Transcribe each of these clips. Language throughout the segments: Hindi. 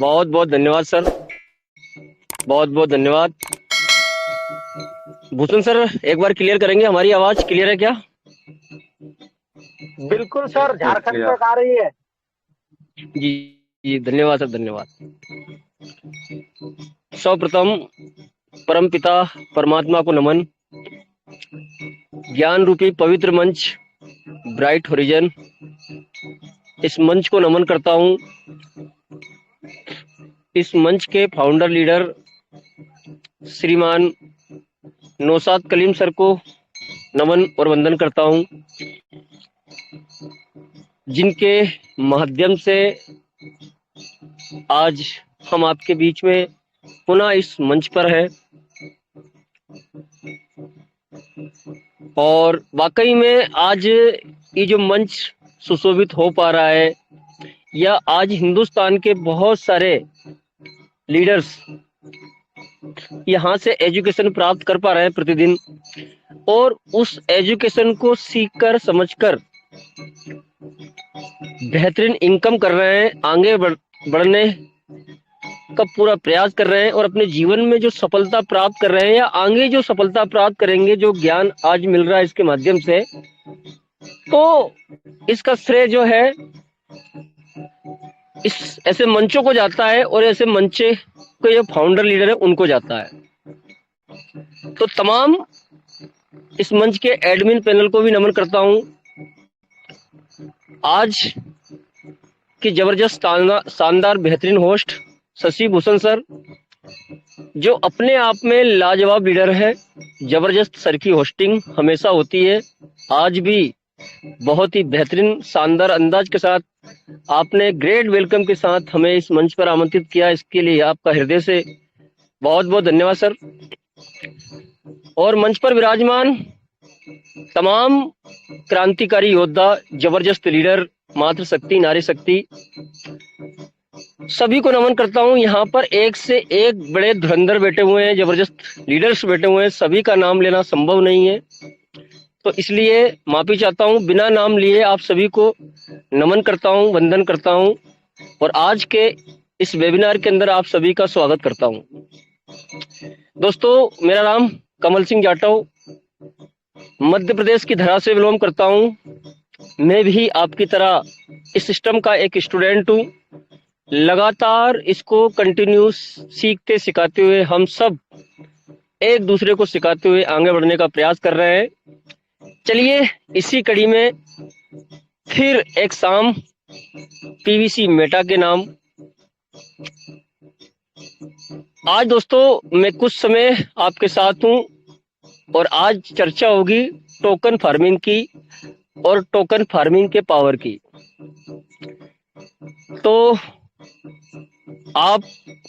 बहुत बहुत धन्यवाद सर। बहुत बहुत धन्यवाद। भूषण सर, एक बार क्लियर करेंगे, हमारी आवाज क्लियर है क्या? बिल्कुल सर, झारखंड तक आ रही है। जी जी, धन्यवाद सर, धन्यवाद। सर्वप्रथम परम पिता परमात्मा को नमन। ज्ञान रूपी पवित्र मंच ब्राइट होरिजन, इस मंच को नमन करता हूँ। इस मंच के फाउंडर लीडर श्रीमान नौशाद कलीम सर को नमन और वंदन करता हूँ, जिनके माध्यम से आज हम आपके बीच में पुनः इस मंच पर है। और वाकई में आज ये जो मंच सुशोभित हो पा रहा है, या आज हिंदुस्तान के बहुत सारे लीडर्स यहाँ से एजुकेशन प्राप्त कर पा रहे हैं प्रतिदिन, और उस एजुकेशन को सीखकर समझकर बेहतरीन इनकम कर रहे हैं, आगे बढ़ने का पूरा प्रयास कर रहे हैं, और अपने जीवन में जो सफलता प्राप्त कर रहे हैं या आगे जो सफलता प्राप्त करेंगे, जो ज्ञान आज मिल रहा है इसके माध्यम से, तो इसका श्रेय जो है इस ऐसे मंचों को जाता है, और ऐसे मंचे के जो फाउंडर लीडर है उनको जाता है। तो तमाम इस मंच के एडमिन पैनल को भी नमन करता हूं। आज की जबरदस्त शानदार बेहतरीन होस्ट शशि भूषण सर, जो अपने आप में लाजवाब लीडर है। जबरदस्त सर की होस्टिंग हमेशा होती है, आज भी बहुत ही बेहतरीन शानदार अंदाज के साथ आपने ग्रेट वेलकम के साथ हमें इस मंच पर आमंत्रित किया, इसके लिए आपका हृदय से बहुत बहुत धन्यवाद सर। और मंच पर विराजमान तमाम क्रांतिकारी योद्धा, जबरदस्त लीडर, मातृशक्ति, नारी शक्ति, सभी को नमन करता हूं। यहाँ पर एक से एक बड़े धुरंधर बैठे हुए हैं, जबरदस्त लीडर्स बैठे हुए हैं, सभी का नाम लेना संभव नहीं है, तो इसलिए माफी चाहता हूं। बिना नाम लिए आप सभी को नमन करता हूं, वंदन करता हूं, और आज के इस वेबिनार के अंदर आप सभी का स्वागत करता हूं। दोस्तों, मेरा नाम कमल सिंह जाटव, मध्य प्रदेश की धरा से बिलोंग करता हूं। मैं भी आपकी तरह इस सिस्टम का एक स्टूडेंट हूं। लगातार इसको कंटिन्यूस सीखते सिखाते हुए हम सब एक दूसरे को सिखाते हुए आगे बढ़ने का प्रयास कर रहे हैं। चलिए, इसी कड़ी में फिर एक शाम पीवीसी मेटा के नाम। आज दोस्तों मैं कुछ समय आपके साथ हूं, और आज चर्चा होगी टोकन फार्मिंग की और टोकन फार्मिंग के पावर की। तो आप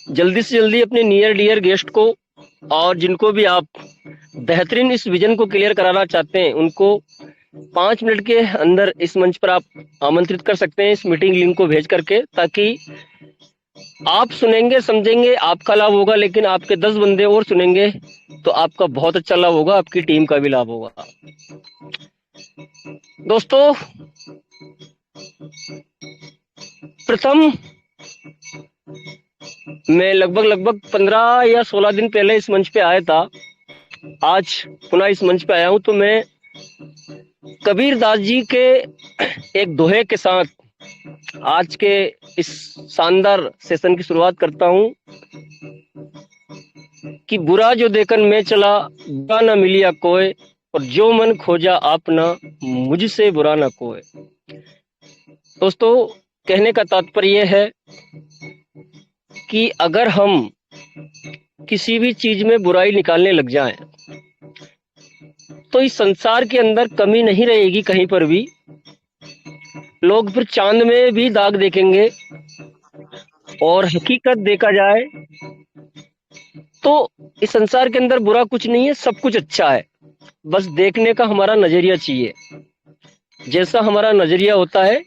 जल्दी से जल्दी अपने नियर डियर गेस्ट को, और जिनको भी आप बेहतरीन इस विजन को क्लियर कराना चाहते हैं, उनको 5 मिनट के अंदर इस मंच पर आप आमंत्रित कर सकते हैं, इस मीटिंग लिंक को भेज करके, ताकि आप सुनेंगे, समझेंगे, आपका लाभ होगा, लेकिन आपके 10 बंदे और सुनेंगे तो आपका बहुत अच्छा लाभ होगा, आपकी टीम का भी लाभ होगा। दोस्तों, प्रथम मैं लगभग 15 या 16 दिन पहले इस मंच पे आया था। आज पुनः इस मंच पे आया हूं, तो मैं कबीर दास जी के एक दोहे के साथ आज के इस शानदार सेशन की शुरुआत करता हूं कि बुरा जो देखन मैं चला, बुरा न मिलिया कोई, और जो मन खोजा आपना, मुझसे बुरा न कोई। दोस्तों, कहने का तात्पर्य है कि अगर हम किसी भी चीज में बुराई निकालने लग जाएं, तो इस संसार के अंदर कमी नहीं रहेगी कहीं पर भी। लोग फिर चांद में भी दाग देखेंगे, और हकीकत देखा जाए तो इस संसार के अंदर बुरा कुछ नहीं है, सब कुछ अच्छा है। बस देखने का हमारा नजरिया चाहिए। जैसा हमारा नजरिया होता है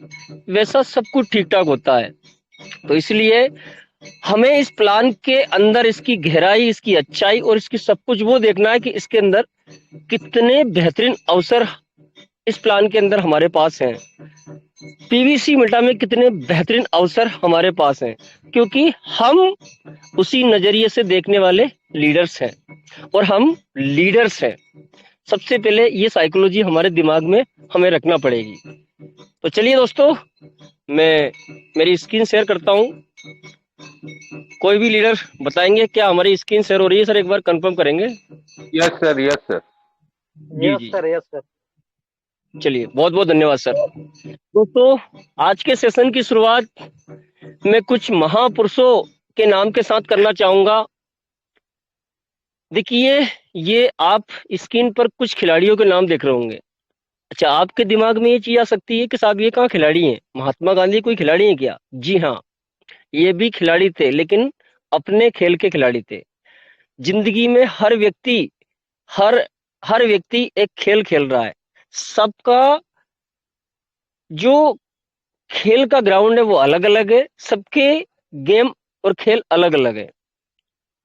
वैसा सब कुछ ठीक ठाक होता है। तो इसलिए हमें इस प्लान के अंदर इसकी गहराई, इसकी अच्छाई और इसकी सब कुछ वो देखना है कि इसके अंदर कितने बेहतरीन अवसर इस प्लान के अंदर हमारे पास हैं। पीवीसी मेटा में कितने बेहतरीन अवसर हमारे पास हैं, क्योंकि हम उसी नजरिए से देखने वाले लीडर्स हैं और हम लीडर्स हैं। सबसे पहले ये साइकोलॉजी हमारे दिमाग में हमें रखना पड़ेगी। तो चलिए दोस्तों, मैं मेरी स्क्रीन शेयर करता हूँ। कोई भी लीडर बताएंगे क्या हमारी स्क्रीन शेयर हो रही है? सर एक बार कंफर्म करेंगे। Yes sir, yes sir. जी यस जी, सर, यस सर। चलिए बहुत बहुत धन्यवाद सर। दोस्तों, आज के सेशन की शुरुआत मैं कुछ महापुरुषों के नाम के साथ करना चाहूंगा। देखिए, ये आप स्क्रीन पर कुछ खिलाड़ियों के नाम देख रहे होंगे। अच्छा, आपके दिमाग में ये चीज आ सकती है कि साहब ये कहाँ खिलाड़ी हैं? महात्मा गांधी कोई खिलाड़ी है क्या? जी हाँ, ये भी खिलाड़ी थे, लेकिन अपने खेल के खिलाड़ी थे। जिंदगी में हर हर व्यक्ति एक खेल खेल रहा है। सबका जो खेल का ग्राउंड है वो अलग अलग है। सबके गेम और खेल अलग अलग है।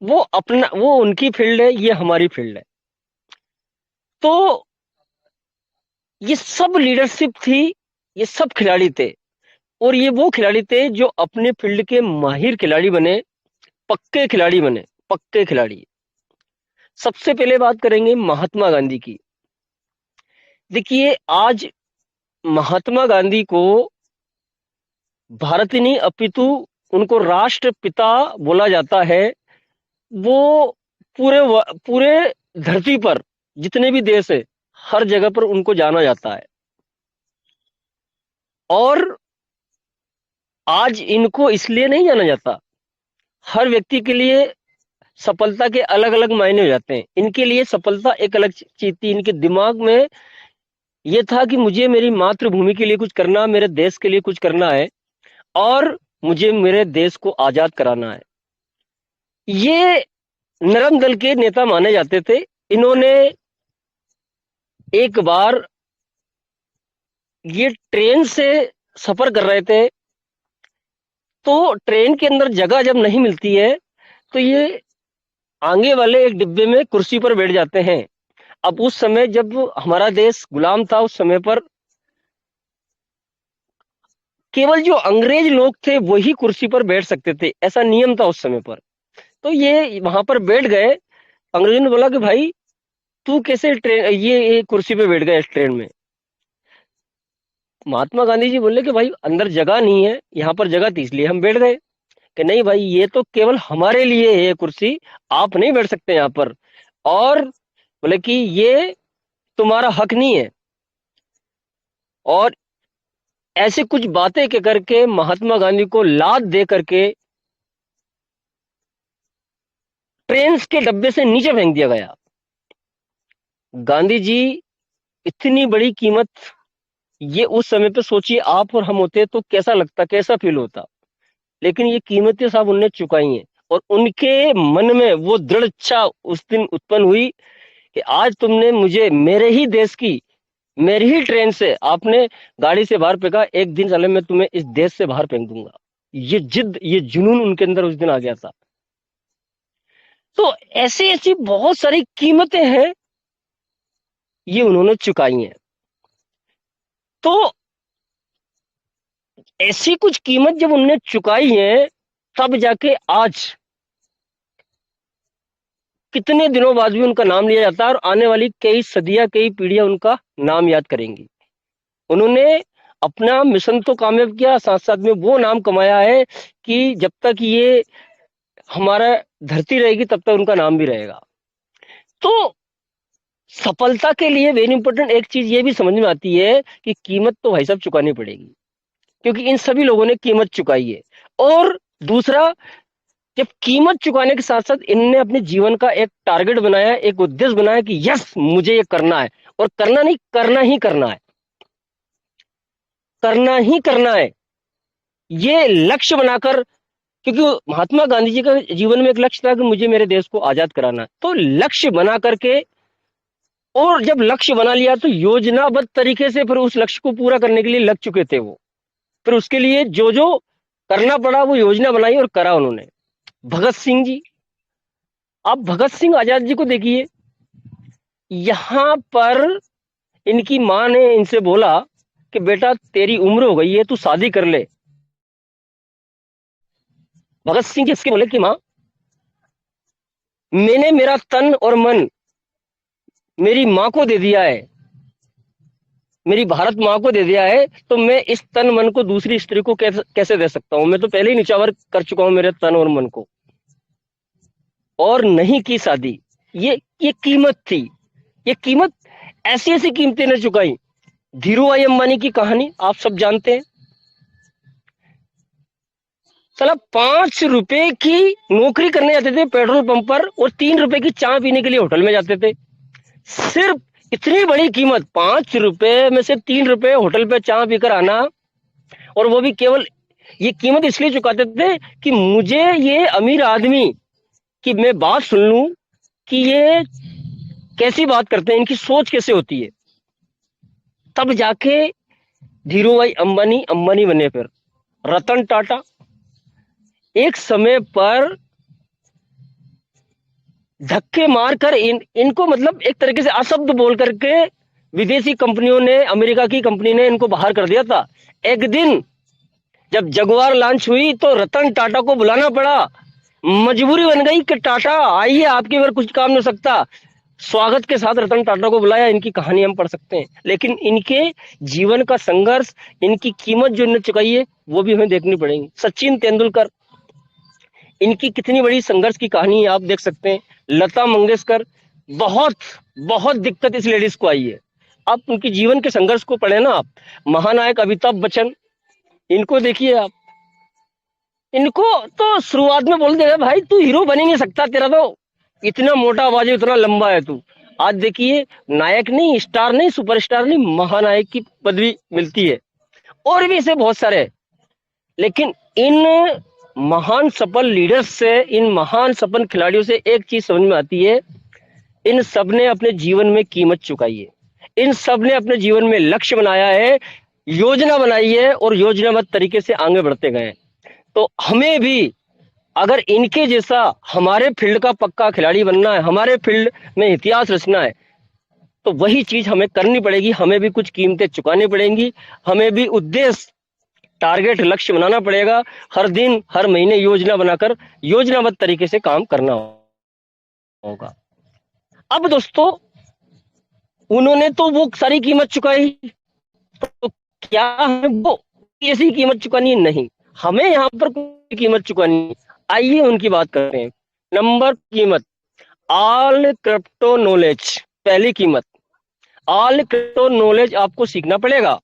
वो उनकी फील्ड है, ये हमारी फील्ड है। तो ये सब लीडरशिप थी, ये सब खिलाड़ी थे, और ये वो खिलाड़ी थे जो अपने फील्ड के माहिर खिलाड़ी बने, पक्के खिलाड़ी बने, पक्के खिलाड़ी। सबसे पहले बात करेंगे महात्मा गांधी की। देखिए, आज महात्मा गांधी को भारत ही नहीं अपितु उनको राष्ट्रपिता बोला जाता है। वो पूरे धरती पर जितने भी देश है, हर जगह पर उनको जाना जाता है। और आज इनको इसलिए नहीं जाना जाता, हर व्यक्ति के लिए सफलता के अलग अलग मायने हो जाते हैं। इनके लिए सफलता एक अलग चीज थी। इनके दिमाग में ये था कि मुझे मेरी मातृभूमि के लिए कुछ करना, मेरे देश के लिए कुछ करना है, और मुझे मेरे देश को आजाद कराना है। ये नरम दल के नेता माने जाते थे। इन्होंने एक बार ये ट्रेन से सफर कर रहे थे, तो ट्रेन के अंदर जगह जब नहीं मिलती है तो ये आगे वाले एक डिब्बे में कुर्सी पर बैठ जाते हैं। अब उस समय जब हमारा देश गुलाम था, उस समय पर केवल जो अंग्रेज लोग थे वही कुर्सी पर बैठ सकते थे, ऐसा नियम था उस समय पर। तो ये वहां पर बैठ गए। अंग्रेजों ने बोला कि भाई तू कैसे ट्रेन ये कुर्सी पे बैठ गया इस ट्रेन में? महात्मा गांधी जी बोले कि भाई अंदर जगह नहीं है, यहाँ पर जगह थी इसलिए हम बैठ गए। कि नहीं भाई, ये तो केवल हमारे लिए है ये कुर्सी, आप नहीं बैठ सकते यहाँ पर। और बोले कि ये तुम्हारा हक नहीं है। और ऐसे कुछ बातें के करके महात्मा गांधी को लात दे करके ट्रेन के डब्बे से नीचे फेंक दिया गया। गांधी जी, इतनी बड़ी कीमत, ये उस समय पे सोचिए आप और हम होते तो कैसा लगता, कैसा फील होता। लेकिन ये कीमतें सब उनने चुकाई हैं, और उनके मन में वो दृढ़ इच्छा उस दिन उत्पन्न हुई कि आज तुमने मुझे मेरे ही देश की, मेरी ही ट्रेन से आपने गाड़ी से बाहर फेंका, एक दिन चले मैं तुम्हें इस देश से बाहर फेंक दूंगा। ये जिद, ये जुनून उनके अंदर उस दिन आ गया था। तो ऐसी ऐसी बहुत सारी कीमतें हैं, ये उन्होंने चुकाई हैं। तो ऐसी कुछ कीमत जब उन्होंने चुकाई है, तब जाके आज कितने दिनों बाद भी उनका नाम लिया जाता है, और आने वाली कई सदियां, कई पीढ़ियां उनका नाम याद करेंगी। उन्होंने अपना मिशन तो कामयाब किया, साथ साथ में वो नाम कमाया है कि जब तक ये हमारा धरती रहेगी तब तक उनका नाम भी रहेगा। तो सफलता के लिए वेरी इंपॉर्टेंट एक चीज ये भी समझ में आती है कि कीमत तो भाई साहब चुकानी पड़ेगी, क्योंकि इन सभी लोगों ने कीमत चुकाई है। और दूसरा, जब कीमत चुकाने के साथ साथ इनने अपने जीवन का एक टारगेट बनाया, एक उद्देश्य बनाया कि यस मुझे ये करना है, और करना नहीं, करना ही करना है, करना ही करना है, ये लक्ष्य बनाकर। क्योंकि महात्मा गांधी जी का जीवन में एक लक्ष्य था कि मुझे मेरे देश को आजाद कराना है। तो लक्ष्य बना करके, और जब लक्ष्य बना लिया तो योजनाबद्ध तरीके से फिर उस लक्ष्य को पूरा करने के लिए लग चुके थे वो। फिर उसके लिए जो जो करना पड़ा वो योजना बनाई और करा उन्होंने। भगत सिंह जी, आप भगत सिंह आजाद जी को देखिए, यहां पर इनकी माँ ने इनसे बोला कि बेटा तेरी उम्र हो गई है, तू शादी कर ले। भगत सिंह किसके बोले कि माँ, मैंने मेरा तन और मन मेरी माँ को दे दिया है, मेरी भारत माँ को दे दिया है, तो मैं इस तन मन को दूसरी स्त्री को कैसे दे सकता हूं? मैं तो पहले ही निछावर कर चुका हूं मेरे तन और मन को, और नहीं की शादी। ये कीमत थी, ये कीमत, ऐसी ऐसी कीमतें ने चुकाई। धीरूभाई अंबानी की कहानी आप सब जानते हैं। साला 5 रुपए की नौकरी करने जाते थे पेट्रोल पंप पर, और 3 रुपए की चाय पीने के लिए होटल में जाते थे। सिर्फ इतनी बड़ी कीमत, 5 रुपए में से 3 रुपए होटल पे चाय पीकर आना, और वो भी केवल ये कीमत इसलिए चुकाते थे कि मुझे ये अमीर आदमी की मैं बात सुन लूं कि ये कैसी बात करते हैं, इनकी सोच कैसे होती है। तब जाके धीरूभाई अंबानी अंबानी बने। फिर रतन टाटा एक समय पर धक्के मारकर इनको मतलब एक तरीके से अशब्द बोल करके विदेशी कंपनियों ने, अमेरिका की कंपनी ने इनको बाहर कर दिया था। एक दिन जब जगुआर लॉन्च हुई तो रतन टाटा को बुलाना पड़ा, मजबूरी बन गई कि टाटा आइए, आपके ऊपर कुछ काम नहीं हो सकता। स्वागत के साथ रतन टाटा को बुलाया, इनकी कहानी हम पढ़ सकते हैं। लेकिन इनके जीवन का संघर्ष, इनकी कीमत जो इन्होंने चुकाई है, वो भी हमें देखनी पड़ेगी। सचिन तेंदुलकर, इनकी कितनी बड़ी संघर्ष की कहानी है, आप देख सकते हैं। लता मंगेशकर, बहुत बहुत दिक्कत इस लेडीज को आई है। आप उनके जीवन के संघर्ष को पढ़े ना आप। महानायक अमिताभ बच्चन, इनको देखिए आप। इनको तो शुरुआत में बोल देगा भाई तू हीरो बन ही नहीं सकता, तेरा तो इतना मोटा आवाज है, इतना लंबा है तू। आज देखिए, नायक नहीं, स्टार नहीं, सुपरस्टार नहीं, महानायक की पदवी मिलती है। और भी ऐसे बहुत सारे। लेकिन इन महान सफल लीडर्स से, इन महान सफल खिलाड़ियों से एक चीज समझ में आती है, इन सब ने अपने जीवन में कीमत चुकाई है। इन सब ने अपने जीवन में लक्ष्य बनाया है, योजना बनाई है, और योजनाबद्ध तरीके से आगे बढ़ते गए। तो हमें भी अगर इनके जैसा हमारे फील्ड का पक्का खिलाड़ी बनना है, हमारे फील्ड में इतिहास रचना है, तो वही चीज हमें करनी पड़ेगी। हमें भी कुछ कीमतें चुकानी पड़ेंगी, हमें भी उद्देश्य, टारगेट, लक्ष्य बनाना पड़ेगा। हर दिन, हर महीने योजना बनाकर योजनाबद्ध तरीके से काम करना होगा। अब दोस्तों, उन्होंने तो वो सारी कीमत चुकाई, तो क्या हमें वो ऐसी कीमत चुकानी है? नहीं, हमें यहाँ पर कोई कीमत चुकानी है। आइए उनकी बात करते हैं। नंबर कीमत, ऑल क्रिप्टो नॉलेज। पहली कीमत, ऑल क्रिप्टो नॉलेज आपको सीखना पड़ेगा।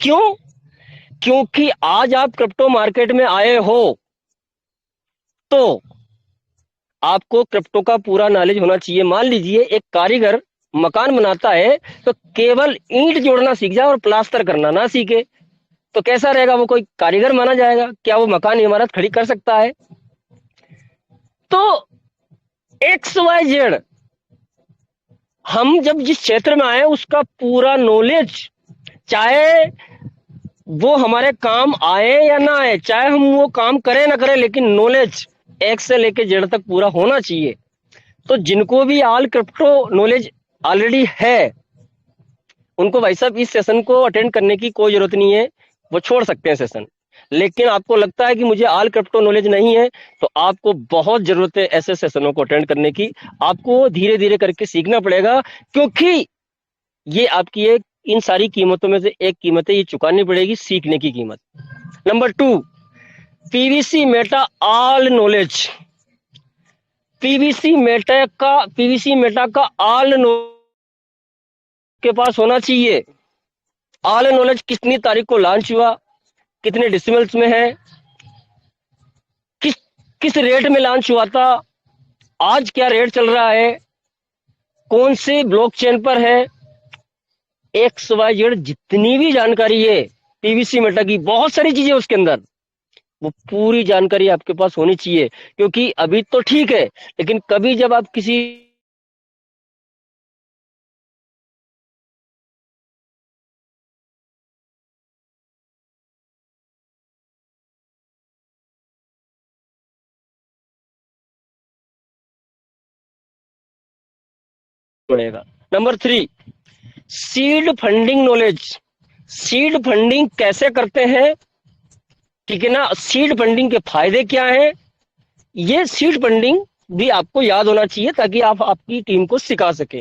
क्यों? क्योंकि आज आप क्रिप्टो मार्केट में आए हो तो आपको क्रिप्टो का पूरा नॉलेज होना चाहिए। मान लीजिए एक कारीगर मकान बनाता है, तो केवल ईंट जोड़ना सीख जाए और प्लास्टर करना ना सीखे, तो कैसा रहेगा? वो कोई कारीगर माना जाएगा? क्या वो मकान इमारत खड़ी कर सकता है? तो XYZ, हम जब जिस क्षेत्र में आए उसका पूरा नॉलेज, चाहे वो हमारे काम आए या ना आए, चाहे हम वो काम करें ना करें, लेकिन नॉलेज X से लेके Z तक पूरा होना चाहिए। तो जिनको भी ऑल क्रिप्टो नॉलेज ऑलरेडी है, उनको भाई साहब इस सेशन को अटेंड करने की कोई जरूरत नहीं है, वो छोड़ सकते हैं सेशन। लेकिन आपको लगता है कि मुझे ऑल क्रिप्टो नॉलेज नहीं है, तो आपको बहुत जरूरत है ऐसे सेशनों को अटेंड करने की। आपको धीरे धीरे करके सीखना पड़ेगा, क्योंकि ये आपकी एक, इन सारी कीमतों में से एक कीमत है, ये चुकानी पड़ेगी, सीखने की कीमत। Number 2, PVC Meta all knowledge. PVC Meta का ऑल नॉलेज के पास होना चाहिए। ऑल नॉलेज कितनी तारीख को लॉन्च हुआ, कितने डिसिमल्स में है, किस किस रेट में लॉन्च हुआ था, आज क्या रेट चल रहा है, कौन से ब्लॉकचेन पर है, XYZ जितनी भी जानकारी है पीवीसी मेटा की, बहुत सारी चीजें उसके अंदर, वो पूरी जानकारी आपके पास होनी चाहिए। क्योंकि अभी तो ठीक है, लेकिन कभी जब आप किसी पड़ेगा। Number 3, seed funding knowledge, seed funding कैसे करते हैं, ठीक है ना, सीड फंडिंग के फायदे क्या हैं, ये सीड फंडिंग भी आपको याद होना चाहिए ताकि आप आपकी टीम को सिखा सके।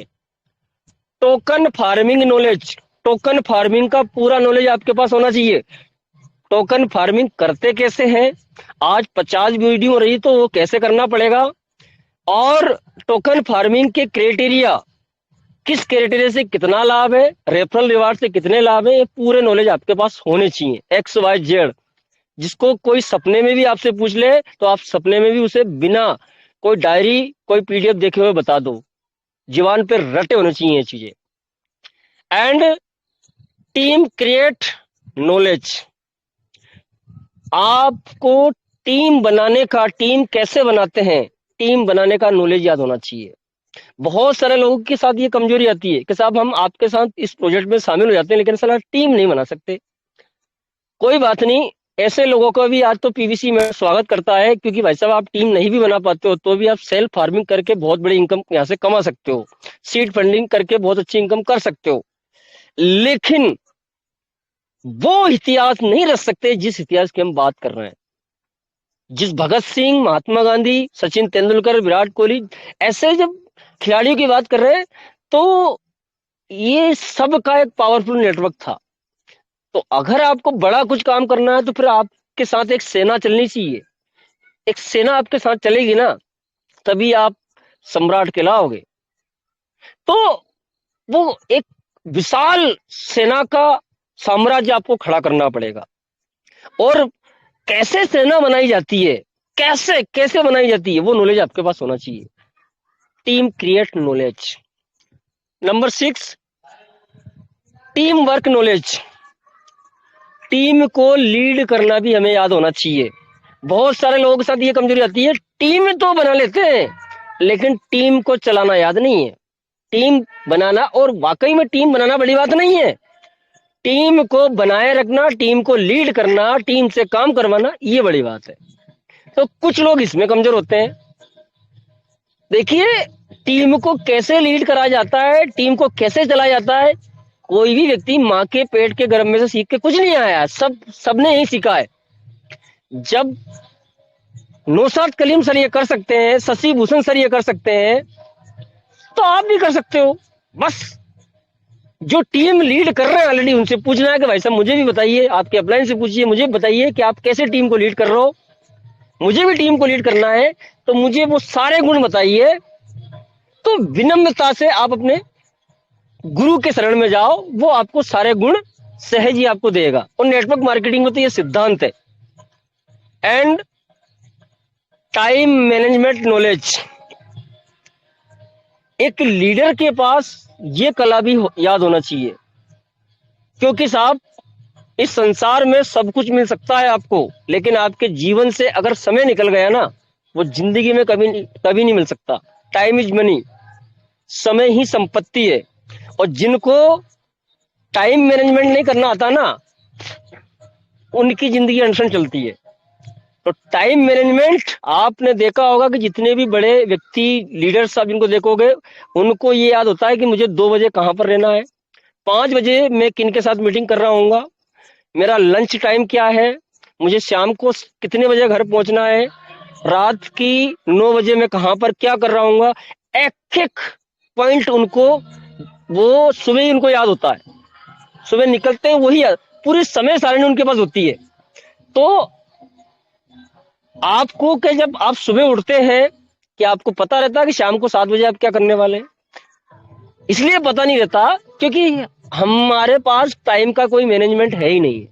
Token farming knowledge, token farming का पूरा नॉलेज आपके पास होना चाहिए। टोकन फार्मिंग करते कैसे हैं, आज 50 वीडियो हो रही तो वो कैसे करना पड़ेगा, और टोकन फार्मिंग के क्राइटेरिया, किस क्राइटेरिया से कितना लाभ है, रेफरल रिवार्ड से कितने लाभ है, ये पूरे नॉलेज आपके पास होने चाहिए। एक्स वाई जेड, जिसको कोई सपने में भी आपसे पूछ ले तो आप सपने में भी उसे बिना कोई डायरी कोई पीडीएफ देखे हुए बता दो, जीवान पे रटे होने चाहिए ये चीजें। एंड टीम क्रिएट नॉलेज, आपको टीम बनाने का, टीम कैसे बनाते हैं, टीम बनाने का नॉलेज याद होना चाहिए। बहुत सारे लोगों के साथ ये कमजोरी आती है कि साहब हम आपके साथ इस प्रोजेक्ट में शामिल हो जाते हैं लेकिन साला टीम नहीं बना सकते। कोई बात नहीं, ऐसे लोगों का भी आज तो पीवीसी में स्वागत करता है, क्योंकि भाई साहब आप टीम नहीं भी बना पाते हो तो भी आप सेल्फ फार्मिंग करके बहुत बड़ी इनकम यहाँ से कमा सकते हो, सीड फंडिंग करके बहुत अच्छी इनकम कर सकते हो, लेकिन वो इतिहास नहीं रख सकते जिस इतिहास की हम बात कर रहे हैं। जिस भगत सिंह, महात्मा गांधी, सचिन तेंदुलकर, विराट कोहली, ऐसे जब खिलाड़ियों की बात कर रहे हैं तो ये सब का एक पावरफुल नेटवर्क था। तो अगर आपको बड़ा कुछ काम करना है तो फिर आपके साथ एक सेना चलनी चाहिए। एक सेना आपके साथ चलेगी ना, तभी आप सम्राट कहलाओगे। तो वो एक विशाल सेना का साम्राज्य आपको खड़ा करना पड़ेगा। और कैसे सेना बनाई जाती है, कैसे कैसे बनाई जाती है, वो नॉलेज आपके पास होना चाहिए। Team create knowledge. Number 6, team work knowledge, team को लीड करना भी हमें याद होना चाहिए। बहुत सारे लोगों के साथ ये कमजोरी आती है, टीम तो बना लेते हैं लेकिन टीम को चलाना याद नहीं है। टीम बनाना, और वाकई में टीम बनाना बड़ी बात नहीं है, टीम को बनाए रखना, टीम को लीड करना, टीम से काम करवाना, ये बड़ी बात है। तो कुछ लोग इसमें कमजोर होते हैं। देखिए, टीम को कैसे लीड करा जाता है, टीम को कैसे चलाया जाता है, कोई भी व्यक्ति माँ के पेट के गर्भ में से सीख के कुछ नहीं आया, सबने यही सीखा है। जब नौशाद कलीम सर ये कर सकते हैं, शशि भूषण सर ये कर सकते हैं, तो आप भी कर सकते हो। बस जो टीम लीड कर रहे हैं ऑलरेडी, उनसे पूछना है कि भाई साहब मुझे भी बताइए, आपके अपलाइन से पूछिए, मुझे बताइए कि आप कैसे टीम को लीड कर रहे हो, मुझे भी टीम को लीड करना है, तो मुझे वो सारे गुण बताइए। तो विनम्रता से आप अपने गुरु के शरण में जाओ, वो आपको सारे गुण सहज ही आपको देगा। और नेटवर्क मार्केटिंग में तो ये सिद्धांत है। एंड टाइम मैनेजमेंट नॉलेज, एक लीडर के पास ये कला भी याद होना चाहिए, क्योंकि साहब इस संसार में सब कुछ मिल सकता है आपको, लेकिन आपके जीवन से अगर समय निकल गया ना, वो जिंदगी में कभी नहीं मिल सकता। टाइम इज मनी, समय ही संपत्ति है। और जिनको टाइम मैनेजमेंट नहीं करना आता ना, उनकी जिंदगी अनशन चलती है। तो टाइम मैनेजमेंट, आपने देखा होगा कि जितने भी बड़े व्यक्ति, लीडर्स आप जिनको देखोगे, उनको ये याद होता है कि मुझे 2 बजे कहाँ पर रहना है, 5 बजे मैं किन के साथ मीटिंग कर रहा हूँ, मेरा लंच टाइम क्या है, मुझे शाम को कितने बजे घर पहुंचना है, रात की 9 बजे मैं कहाँ पर क्या कर रहा हूँ। एक एक पॉइंट उनको, वो सुबह ही उनको याद होता है, सुबह निकलते हैं वही पूरी समय सारणी उनके पास होती है। तो आपको कि जब आप सुबह उठते हैं कि आपको पता रहता है कि शाम को 7 बजे आप क्या करने वाले हैं, इसलिए पता नहीं रहता क्योंकि हमारे पास टाइम का कोई मैनेजमेंट है ही नहीं।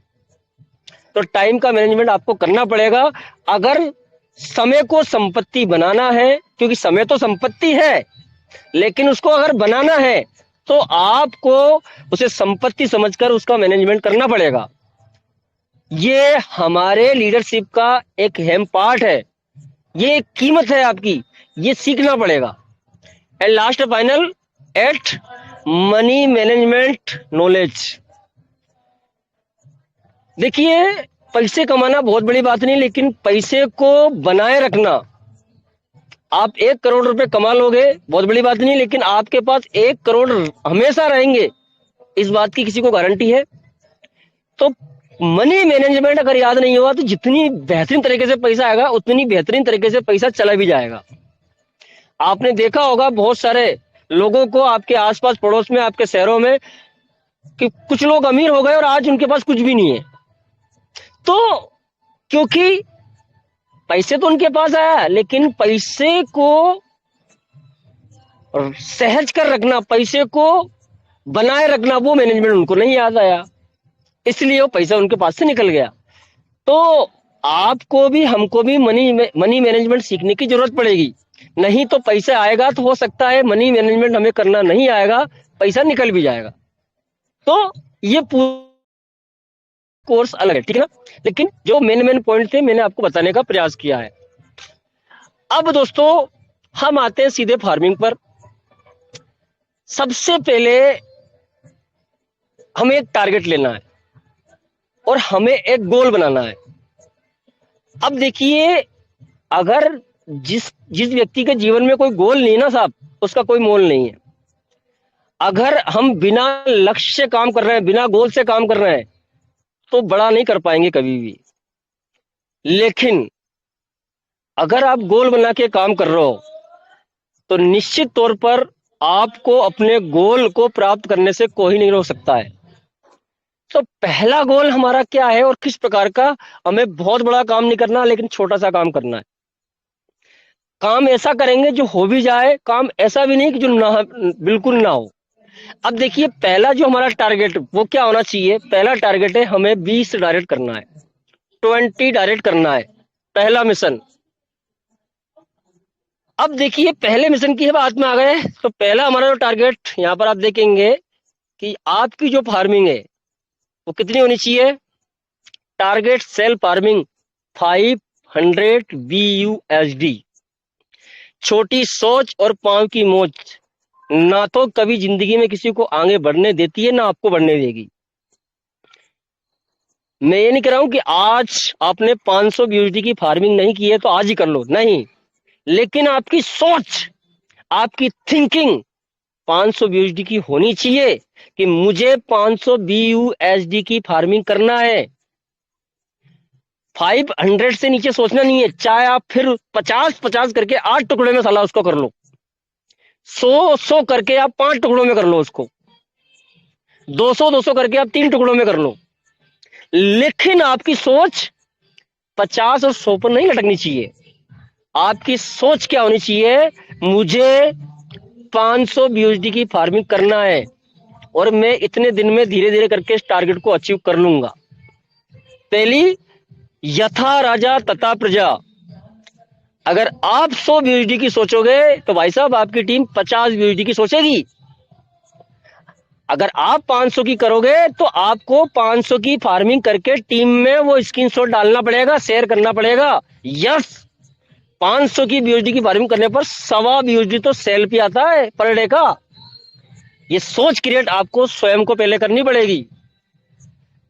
तो टाइम का मैनेजमेंट आपको करना पड़ेगा अगर समय को संपत्ति बनाना है, क्योंकि समय तो संपत्ति है, लेकिन उसको अगर बनाना है तो आपको उसे संपत्ति समझकर उसका मैनेजमेंट करना पड़ेगा। ये हमारे लीडरशिप का एक अहम पार्ट है, ये एक कीमत है आपकी, ये सीखना पड़ेगा। And last final, eight money management knowledge. देखिए, पैसे कमाना बहुत बड़ी बात नहीं, लेकिन पैसे को बनाए रखना, आप 1 करोड़ रुपए कमा लोगे बहुत बड़ी बात नहीं, लेकिन आपके पास 1 करोड़ हमेशा रहेंगे इस बात की किसी को गारंटी है? तो मनी मैनेजमेंट अगर याद नहीं हुआ तो जितनी बेहतरीन तरीके से पैसा आएगा उतनी बेहतरीन तरीके से पैसा चला भी जाएगा। आपने देखा होगा बहुत सारे लोगों को आपके आसपास पड़ोस में, आपके शहरों में, कि कुछ लोग अमीर हो गए और आज उनके पास कुछ भी नहीं है। तो क्योंकि पैसे तो उनके पास आया, लेकिन पैसे को सहज कर रखना, पैसे को बनाए रखना, वो मैनेजमेंट उनको नहीं याद आया, इसलिए वो पैसा उनके पास से निकल गया। तो आपको भी हमको भी मनी मैनेजमेंट सीखने की जरूरत पड़ेगी। नहीं तो पैसा आएगा तो हो सकता है मनी मैनेजमेंट हमें करना नहीं आएगा, पैसा निकल भी जाएगा। तो ये कोर्स अलग है, ठीक है ना। लेकिन जो मेन पॉइंट थे मैंने आपको बताने का प्रयास किया है। अब दोस्तों हम आते हैं सीधे फार्मिंग पर। सबसे पहले हमें एक टारगेट लेना है और हमें एक गोल बनाना है। अब देखिए, अगर जिस व्यक्ति के जीवन में कोई गोल नहीं ना साहब, उसका कोई मोल नहीं है। अगर हम बिना लक्ष्य से काम कर रहे हैं, बिना गोल से काम कर रहे हैं, तो बड़ा नहीं कर पाएंगे कभी भी। लेकिन अगर आप गोल बना के काम कर रहे हो तो निश्चित तौर पर आपको अपने गोल को प्राप्त करने से कोई नहीं रोक सकता है। तो पहला गोल हमारा क्या है और किस प्रकार का? हमें बहुत बड़ा काम नहीं करना, लेकिन छोटा सा काम करना है। काम ऐसा करेंगे जो हो भी जाए, काम ऐसा भी नहीं कि जो ना, बिल्कुल ना हो। अब देखिए, पहला जो हमारा टारगेट वो क्या होना चाहिए? पहला टारगेट है हमें 20 डायरेक्ट करना है, 20 डायरेक्ट करना है, पहला मिशन। अब देखिए, पहले मिशन की बात में आ गए तो पहला हमारा जो टारगेट यहाँ पर आप देखेंगे कि आपकी जो फार्मिंग है वो कितनी होनी चाहिए? Target sell farming 500 BUSD। छोटी सोच और पांव की मोच ना तो कभी जिंदगी में किसी को आगे बढ़ने देती है, ना आपको बढ़ने देगी। मैं ये नहीं कह रहा हूं कि आज आपने 500 BUSD की फार्मिंग नहीं की है तो आज ही कर लो, नहीं। लेकिन आपकी सोच, आपकी थिंकिंग 500 BUSD की होनी चाहिए कि मुझे 500 BUSD की फार्मिंग करना है। 500 से नीचे सोचना नहीं है। चाहे आप फिर 50-50 करके 8 टुकड़े में साला उसको कर लो, 100-100 करके आप 5 टुकड़ों में कर लो, उसको 200-200 करके आप 3 टुकड़ों में कर लो। लेकिन आपकी सोच 50 और 100 पर नहीं लटकनी चाहिए। आपकी सोच क्या होनी चाहिए? मुझे 500 BUSD की फार्मिंग करना है और मैं इतने दिन में धीरे धीरे करके इस टारगेट को अचीव कर लूंगा। पहली, यथा राजा तथा प्रजा। अगर आप 100 BUSD की सोचोगे तो भाई साहब आपकी टीम 50 BUSD की सोचेगी। अगर आप 500 की करोगे तो आपको 500 की फार्मिंग करके टीम में वो स्क्रीनशॉट डालना पड़ेगा, शेयर करना पड़ेगा। यस, 500 की BUSD की फार्मिंग करने पर 1.25 BUSD तो सेल पे आता है पर डे का। ये सोच क्रिएट आपको स्वयं को पहले करनी पड़ेगी।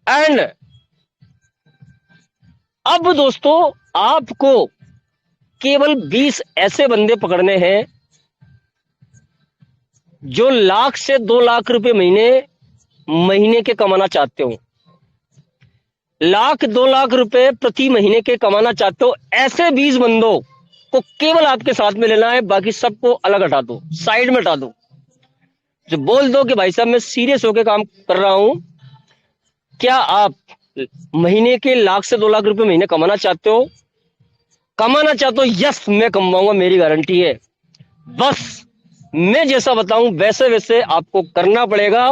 एंड अब दोस्तों, आपको केवल 20 ऐसे बंदे पकड़ने हैं जो 1,00,000 से 2,00,000 रुपए महीने के कमाना चाहते हो। 1,00,000-2,00,000 रुपए प्रति महीने के कमाना चाहते हो, ऐसे 20 बंदों को केवल आपके साथ में लेना है। बाकी सबको अलग हटा दो, साइड में हटा दो। जो बोल दो कि भाई साहब मैं सीरियस होकर काम कर रहा हूं, क्या आप महीने के 1,00,000 से 2,00,000 रुपए महीने कमाना चाहते हो? कमाना चाहते हो? यस, मैं कमाऊंगा, मेरी गारंटी है। बस मैं जैसा बताऊं वैसे वैसे आपको करना पड़ेगा।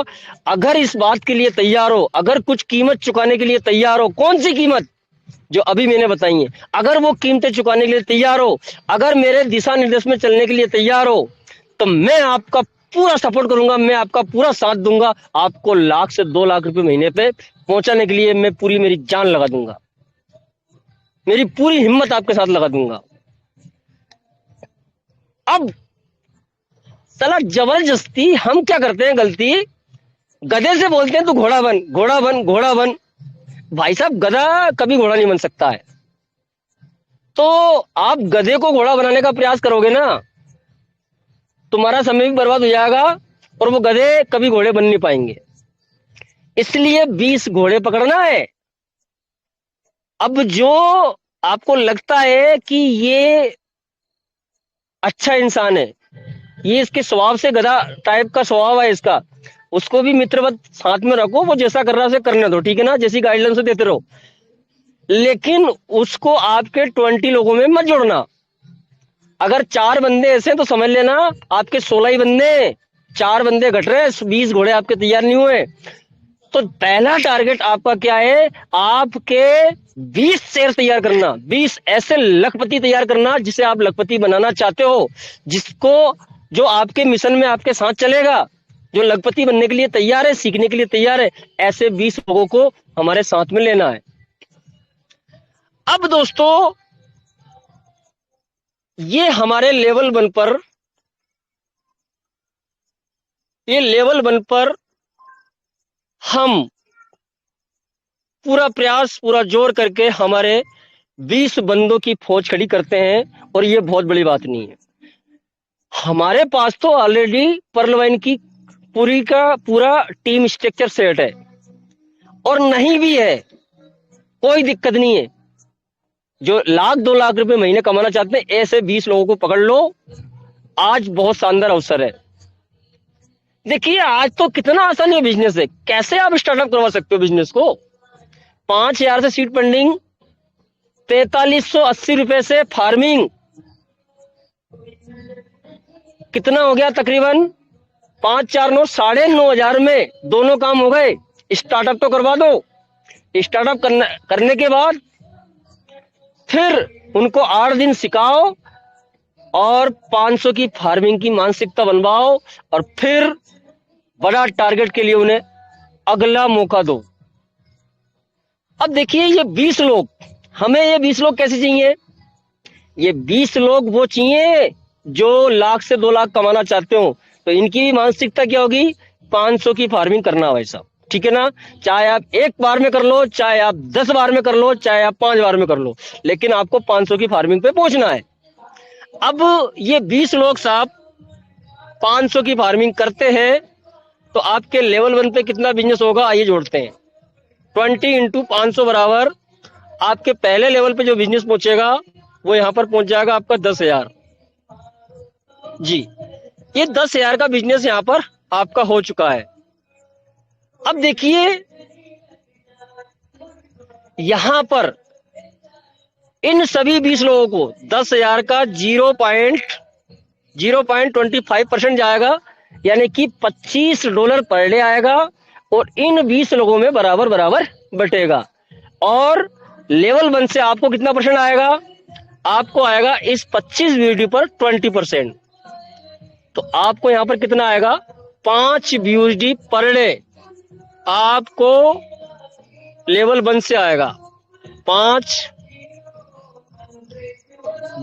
अगर इस बात के लिए तैयार हो, अगर कुछ कीमत चुकाने के लिए तैयार हो, कौन सी कीमत? जो अभी मैंने बताई है। अगर वो कीमतें चुकाने के लिए तैयार हो, अगर मेरे दिशा निर्देश में चलने के लिए तैयार हो, तो मैं आपका पूरा सपोर्ट करूंगा, मैं आपका पूरा साथ दूंगा। आपको 1,00,000 से 2,00,000 रुपए महीने पे पहुंचाने के लिए मैं पूरी मेरी जान लगा दूंगा, मेरी पूरी हिम्मत आपके साथ लगा दूंगा। अब साला जबरदस्ती हम क्या करते हैं गलती, गधे से बोलते हैं तू घोड़ा बन, घोड़ा बन, घोड़ा बन। भाई साहब, गधा कभी घोड़ा नहीं बन सकता है। तो आप गधे को घोड़ा बनाने का प्रयास करोगे ना, तुम्हारा समय भी बर्बाद हो जाएगा और वो गधे कभी घोड़े बन नहीं पाएंगे। इसलिए 20 घोड़े पकड़ना है। अब जो आपको लगता है कि ये अच्छा इंसान है, ये इसके स्वभाव से गधा टाइप का स्वभाव है इसका, उसको भी मित्रवत साथ में रखो, वो जैसा कर रहा है उसे करने दो, ठीक है ना, जैसी गाइडलाइन से देते रहो, लेकिन उसको आपके 20 लोगों में मत जोड़ना। अगर 4 बंदे ऐसे हैं तो समझ लेना आपके 16 ही बंदे, 4 बंदे घट रहे हैं, 20 घोड़े आपके तैयार नहीं हुए। तो पहला टारगेट आपका क्या है, आपके 20 शेयर तैयार करना, 20 ऐसे लखपति तैयार करना जिसे आप लखपति बनाना चाहते हो, जिसको जो आपके मिशन में आपके साथ चलेगा, जो लखपति बनने के लिए तैयार है, सीखने के लिए तैयार है, ऐसे 20 लोगों को हमारे साथ में लेना है। अब दोस्तों ये हमारे लेवल 1 पर, ये लेवल 1 पर हम पूरा प्रयास, पूरा जोर करके हमारे 20 बंदों की फौज खड़ी करते हैं, और ये बहुत बड़ी बात नहीं है। हमारे पास तो ऑलरेडी पर्ल वाइन की पूरी का पूरा टीम स्ट्रक्चर सेट है, और नहीं भी है कोई दिक्कत नहीं है। जो 1-2 लाख रुपए महीने कमाना चाहते हैं, ऐसे 20 लोगों को पकड़ लो। आज बहुत शानदार अवसर है। देखिए आज तो कितना आसान है बिजनेस है, कैसे आप स्टार्टअप करवा सकते हो बिजनेस को। 5,000 से सीड फंडिंग, 4380 रुपए से फार्मिंग, कितना हो गया तकरीबन 5-4-9 9,500 में दोनों काम हो गए। स्टार्टअप तो करवा दो, स्टार्टअप करने के बाद फिर उनको 8 दिन सिखाओ और 500 की फार्मिंग की मानसिकता बनवाओ, और फिर बड़ा टारगेट के लिए उन्हें अगला मौका दो। अब देखिए ये 20 लोग, हमें ये 20 लोग कैसे चाहिए, ये 20 लोग वो चाहिए जो 1 लाख से 2 लाख कमाना चाहते हो। तो इनकी भी मानसिकता क्या होगी, 500 की फार्मिंग करना भाई साहब, ठीक है ना। चाहे आप 1 बार में कर लो, चाहे आप 10 बार में कर लो, चाहे आप 5 बार में कर लो, लेकिन आपको 500 की फार्मिंग पे पहुंचना है। अब ये 20 लोग साहब 500 की फार्मिंग करते हैं, तो आपके लेवल 1 पे कितना बिजनेस होगा, आइए जोड़ते हैं। 20 इंटू 500 बराबर आपके पहले लेवल पे जो बिजनेस पहुंचेगा वो यहां पर पहुंच जाएगा आपका 10,000 जी। ये 10,000 का बिजनेस यहां पर आपका हो चुका है। अब देखिए यहां पर इन सभी 20 लोगों को 10,000 का 0.25% जाएगा, यानी कि $25 पर डे आएगा, और इन 20 लोगों में बराबर बराबर बटेगा। और लेवल 1 से आपको कितना परसेंट आएगा, आपको आएगा इस 25 BUSD पर 20%। तो आपको यहां पर कितना आएगा, 5 BUSD पर डे आपको लेवल 1 से आएगा, 5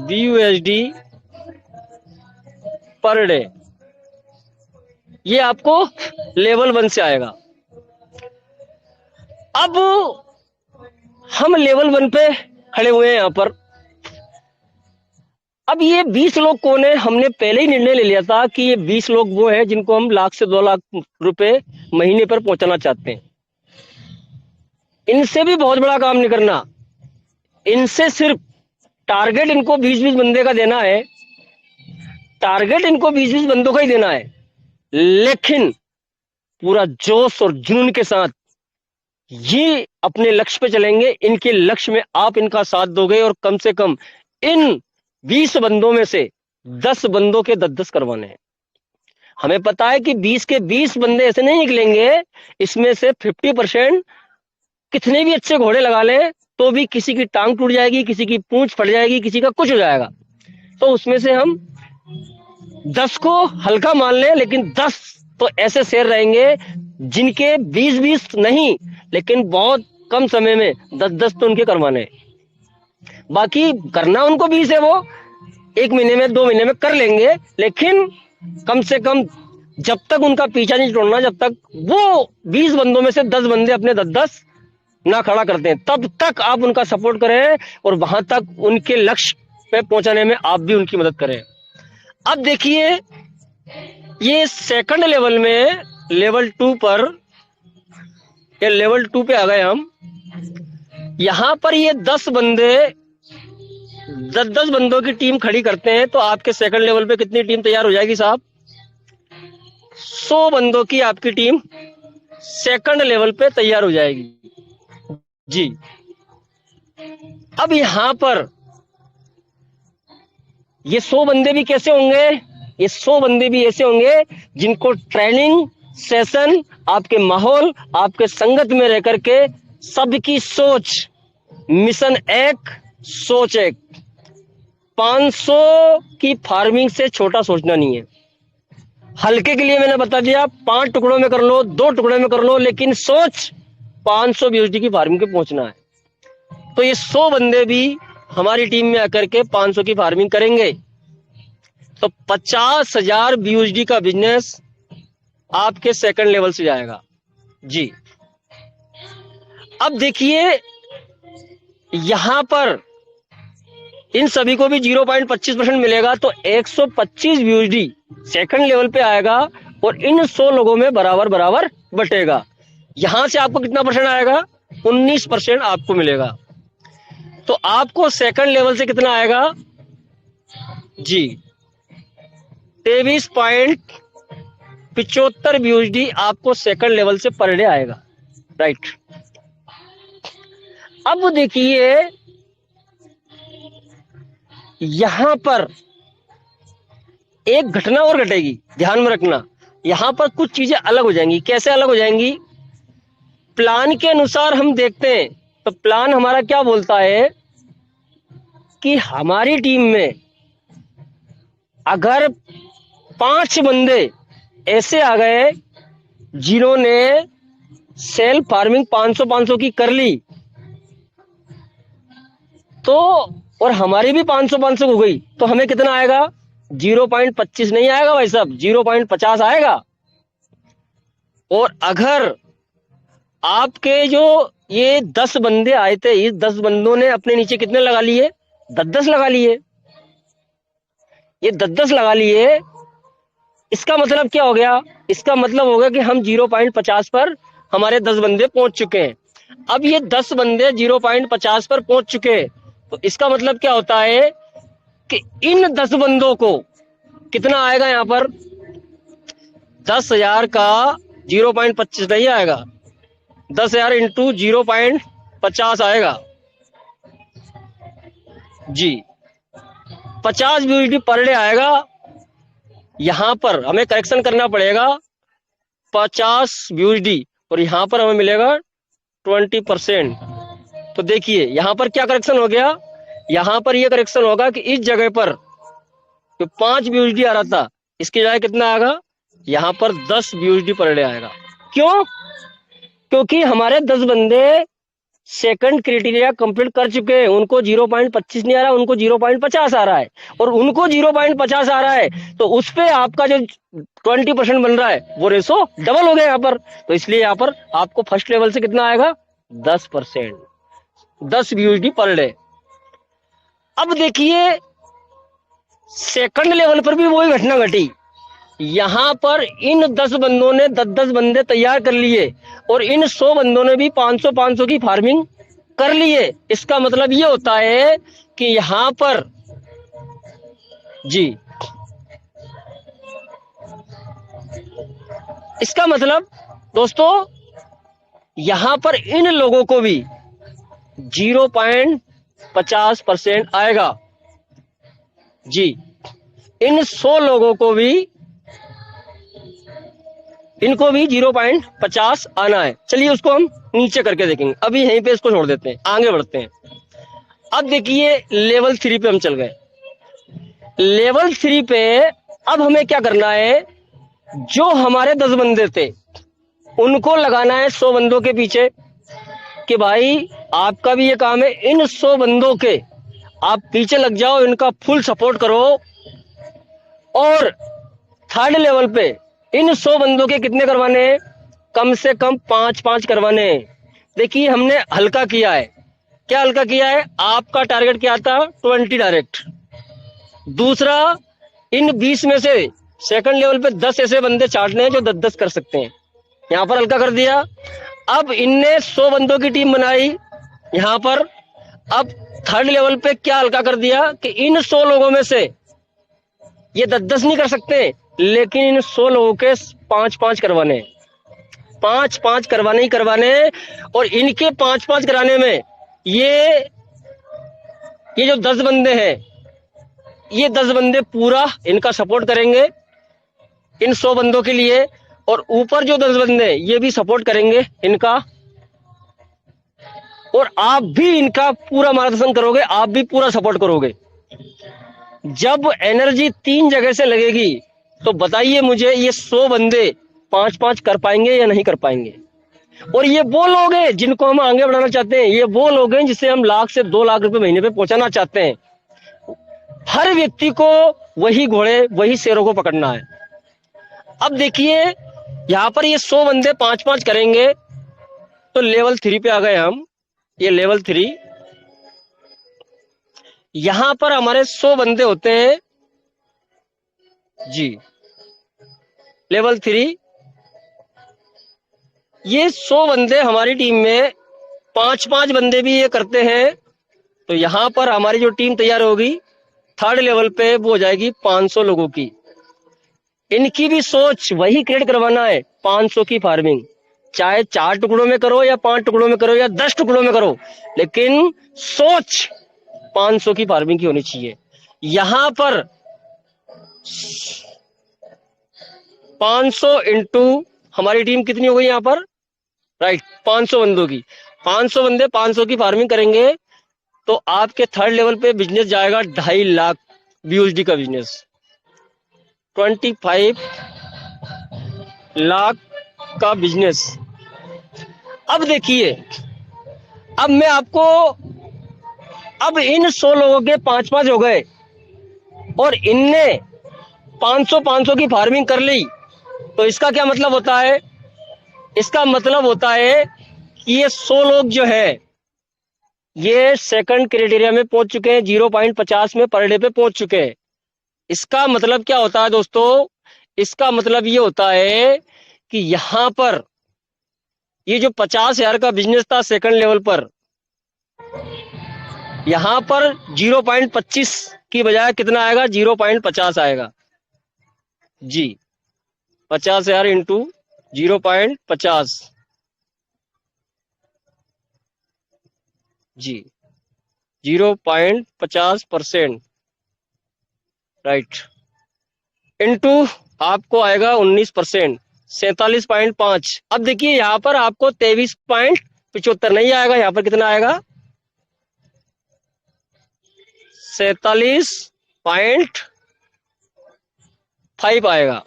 BUSD पर डे, ये आपको लेवल 1 से आएगा। अब हम लेवल 1 पे खड़े हुए हैं यहां पर। अब ये 20 लोग कौन है, हमने पहले ही निर्णय ले लिया था कि ये 20 लोग वो है जिनको हम 1 लाख से 2 लाख रुपए महीने पर पहुंचाना चाहते हैं। इनसे भी बहुत बड़ा काम नहीं करना, इनसे सिर्फ टारगेट इनको 20-20 बंदे का देना है, टारगेट इनको 20-20 बंदों का ही देना है, लेकिन पूरा जोश और जुनून के साथ ये अपने लक्ष्य पे चलेंगे। इनके लक्ष्य में आप इनका साथ दोगे, और कम से कम इन 20 बंदों में से 10 बंदों के 10-10 करवाने हैं। हमें पता है कि 20 के 20 बंदे ऐसे नहीं निकलेंगे, इसमें से 50% कितने भी अच्छे घोड़े लगा ले तो भी किसी की टांग टूट जाएगी, किसी की पूंछ फट जाएगी, किसी का कुछ हो जाएगा। तो उसमें से हम 10 को हल्का मान लें, लेकिन 10 तो ऐसे शेर रहेंगे जिनके 20-20 नहीं, लेकिन बहुत कम समय में 10-10 तो उनके करवाने। बाकी करना उनको 20 है, वो 1 महीने में 2 महीने में कर लेंगे, लेकिन कम से कम जब तक उनका पीछा नहीं छोड़ना, जब तक वो 20 बंदों में से 10 बंदे अपने 10-10 ना खड़ा करते हैं, तब तक आप उनका सपोर्ट करें, और वहां तक उनके लक्ष्य पे पहुंचाने में आप भी उनकी मदद करें। अब देखिए ये सेकंड लेवल में, लेवल 2 पर ये लेवल 2 पे आ गए हम। यहां पर ये 10 बंदे 10 बंदों की टीम खड़ी करते हैं तो आपके सेकंड लेवल पे कितनी टीम तैयार हो जाएगी साहब? 100 बंदों की आपकी टीम सेकंड लेवल पे तैयार हो जाएगी जी। अब यहां पर ये 100 बंदे भी कैसे होंगे? ये 100 बंदे भी ऐसे होंगे जिनको ट्रेनिंग सेशन, आपके माहौल, आपके संगत में रह करके सबकी सोच, मिशन एक, सोच एक। 500 की फार्मिंग से छोटा सोचना नहीं है। हल्के के लिए मैंने बता दिया 5 टुकड़ों में कर लो, 2 टुकड़ों में कर लो, लेकिन सोच 500 BUSD की फार्मिंग पे पहुंचना है। तो ये 100 बंदे भी हमारी टीम में आकर के 500 की फार्मिंग करेंगे तो 50,000 BUSD का बिजनेस आपके सेकंड लेवल से जाएगा जी। अब देखिए यहां पर इन सभी को भी 0.25% मिलेगा तो 125 BUSD सेकंड लेवल पे आएगा और इन 100 लोगों में बराबर बराबर बटेगा। यहां से आपको कितना परसेंट आएगा? 19% आपको मिलेगा। तो आपको सेकंड लेवल से कितना आएगा जी? 23.75 BUSD आपको सेकंड लेवल से पर डे आएगा, राइट। अब देखिए यहां पर एक घटना और घटेगी, ध्यान में रखना। यहां पर कुछ चीजें अलग हो जाएंगी। कैसे अलग हो जाएंगी? प्लान के अनुसार हम देखते हैं तो प्लान हमारा क्या बोलता है कि हमारी टीम में अगर 5 बंदे ऐसे आ गए जिन्होंने सेल्फ फार्मिंग 500 की कर ली तो, और हमारी भी 500 हो गई तो हमें कितना आएगा? 0.25 नहीं आएगा भाई साहब, 0.50 आएगा। और अगर आपके जो ये 10 बंदे आए थे, इस 10 बंदों ने अपने नीचे कितने लगा लिए? 10 लगा लिए। ये 10 लगा लिए, इसका मतलब क्या हो गया? इसका मतलब हो गया कि हम 0.50 पर हमारे 10 बंदे पहुंच चुके हैं। अब ये 10 बंदे 0.50 पर पहुंच चुके हैं तो इसका मतलब क्या होता है कि इन 10 बंदों को कितना आएगा? यहां पर 10,000 का 0.25 नहीं आएगा, 10,000 इंटू 0.50 आएगा जी। 50 BUSD पर डे आएगा। यहां पर हमें करेक्शन करना पड़ेगा 50 BUSD और यहां पर हमें मिलेगा 20%। तो देखिए यहां पर क्या करेक्शन हो गया? यहां पर यह करेक्शन होगा कि इस जगह पर जो 5 BUSD आ रहा था इसकी जगह कितना आएगा? यहां पर 10 BUSD पर डे आएगा। क्यों? क्योंकि हमारे 10 बंदे सेकंड क्राइटेरिया कंप्लीट कर चुके हैं। उनको 0.25 नहीं आ रहा, उनको 0.50 आ रहा है और उनको 0.50 आ रहा है तो उस पे आपका जो 20% बन रहा है वो रेशो डबल हो गया यहाँ पर। तो इसलिए यहाँ पर आपको फर्स्ट लेवल से कितना आएगा? 10%, 10 BUSD पर डे। अब देखिए सेकंड लेवल पर भी वही घटना घटी। यहां पर इन 10 बंदों ने 10 बंदे तैयार कर लिए और इन 100 बंदों ने भी 500 की फार्मिंग कर लिए। इसका मतलब ये होता है कि यहां पर जी, इसका मतलब दोस्तों यहां पर इन लोगों को भी 0.50% आएगा जी। इन 100 लोगों को भी, इनको भी 0.50 आना है। चलिए उसको हम नीचे करके देखेंगे, अभी यहीं पे इसको छोड़ देते हैं, आगे बढ़ते हैं। अब देखिए लेवल 3 पे हम चल गए। लेवल 3 पे अब हमें क्या करना है? जो हमारे 10 बंदे थे उनको लगाना है 100 बंदों के पीछे कि भाई आपका भी ये काम है, इन 100 बंदों के आप पीछे लग जाओ, इनका फुल सपोर्ट करो। और थर्ड लेवल पे इन 100 बंदों के कितने करवाने हैं? कम से कम 5 करवाने हैं। देखिए हमने हल्का किया है। क्या हल्का किया है? आपका टारगेट क्या था? 20 डायरेक्ट। दूसरा, इन 20 में से सेकंड लेवल पे 10 ऐसे बंदे चाटने हैं जो 10 कर सकते हैं। यहां पर हल्का कर दिया। अब इनने 100 बंदों की टीम बनाई यहां पर। अब थर्ड लेवल पे क्या हल्का कर दिया कि इन 100 लोगों में से ये 10-10 नहीं कर सकते, लेकिन इन 100 लोगों के 5-5 करवाने, 5-5 करवाने ही करवाने। और इनके 5-5 कराने में ये जो 10 बंदे हैं, ये 10 बंदे पूरा इनका सपोर्ट करेंगे इन 100 बंदों के लिए। और ऊपर जो 10 बंदे ये भी सपोर्ट करेंगे इनका। और आप भी इनका पूरा मार्गदर्शन करोगे, आप भी पूरा सपोर्ट करोगे। जब एनर्जी 3 जगह से लगेगी तो बताइए मुझे, ये 100 बंदे 5-5 कर पाएंगे या नहीं कर पाएंगे। और ये वो लोग हैं जिनको हम आगे बढ़ाना चाहते हैं, ये वो लोग हैं जिसे हम लाख से 2 लाख रुपए महीने पे पहुंचाना चाहते हैं। हर व्यक्ति को वही घोड़े, वही शेरों को पकड़ना है। अब देखिए यहां पर ये 100 बंदे 5-5 करेंगे तो लेवल 3 पे आ गए हम। ये लेवल 3, यहां पर हमारे 100 बंदे होते हैं जी। लेवल 3, ये 100 बंदे हमारी टीम में 5-5 बंदे भी ये करते हैं तो यहां पर हमारी जो टीम तैयार होगी थर्ड लेवल पे वो हो जाएगी 500 लोगों की। इनकी भी सोच वही क्रिएट करवाना है, 500 की फार्मिंग, चाहे 4 टुकड़ों में करो या 5 टुकड़ों में करो या 10 टुकड़ों में करो, लेकिन सोच 500 की फार्मिंग की होनी चाहिए। यहां पर 500 इंटू हमारी टीम कितनी हो गई यहां पर, राइट, 500 बंदों की। 500 बंदे 500 की फार्मिंग करेंगे तो आपके थर्ड लेवल पे बिजनेस जाएगा 2.5 लाख BUSD का बिजनेस, 25 लाख का बिजनेस। अब देखिए, अब मैं आपको, अब इन 100 लोगों के 5-5 हो गए और इनने 500 की फार्मिंग कर ली तो इसका क्या मतलब होता है, इसका मतलब होता है कि ये 100 लोग जो है ये सेकंड क्राइटेरिया में पहुंच चुके हैं, 0.50 में पर डे पे पहुंच चुके हैं। इसका मतलब क्या होता है दोस्तों, इसका मतलब ये होता है कि यहां पर ये जो 50,000 का बिजनेस था सेकंड लेवल पर, यहां पर 0.25 की बजाय कितना आएगा, 0.50 आएगा जी। 50,000 इंटू 0.50 जी, 0.50%, राइट, इंटू आपको आएगा 19%, 47.5। अब देखिए यहां पर आपको 23.75 नहीं आएगा, यहां पर कितना आएगा, 47.5 आएगा।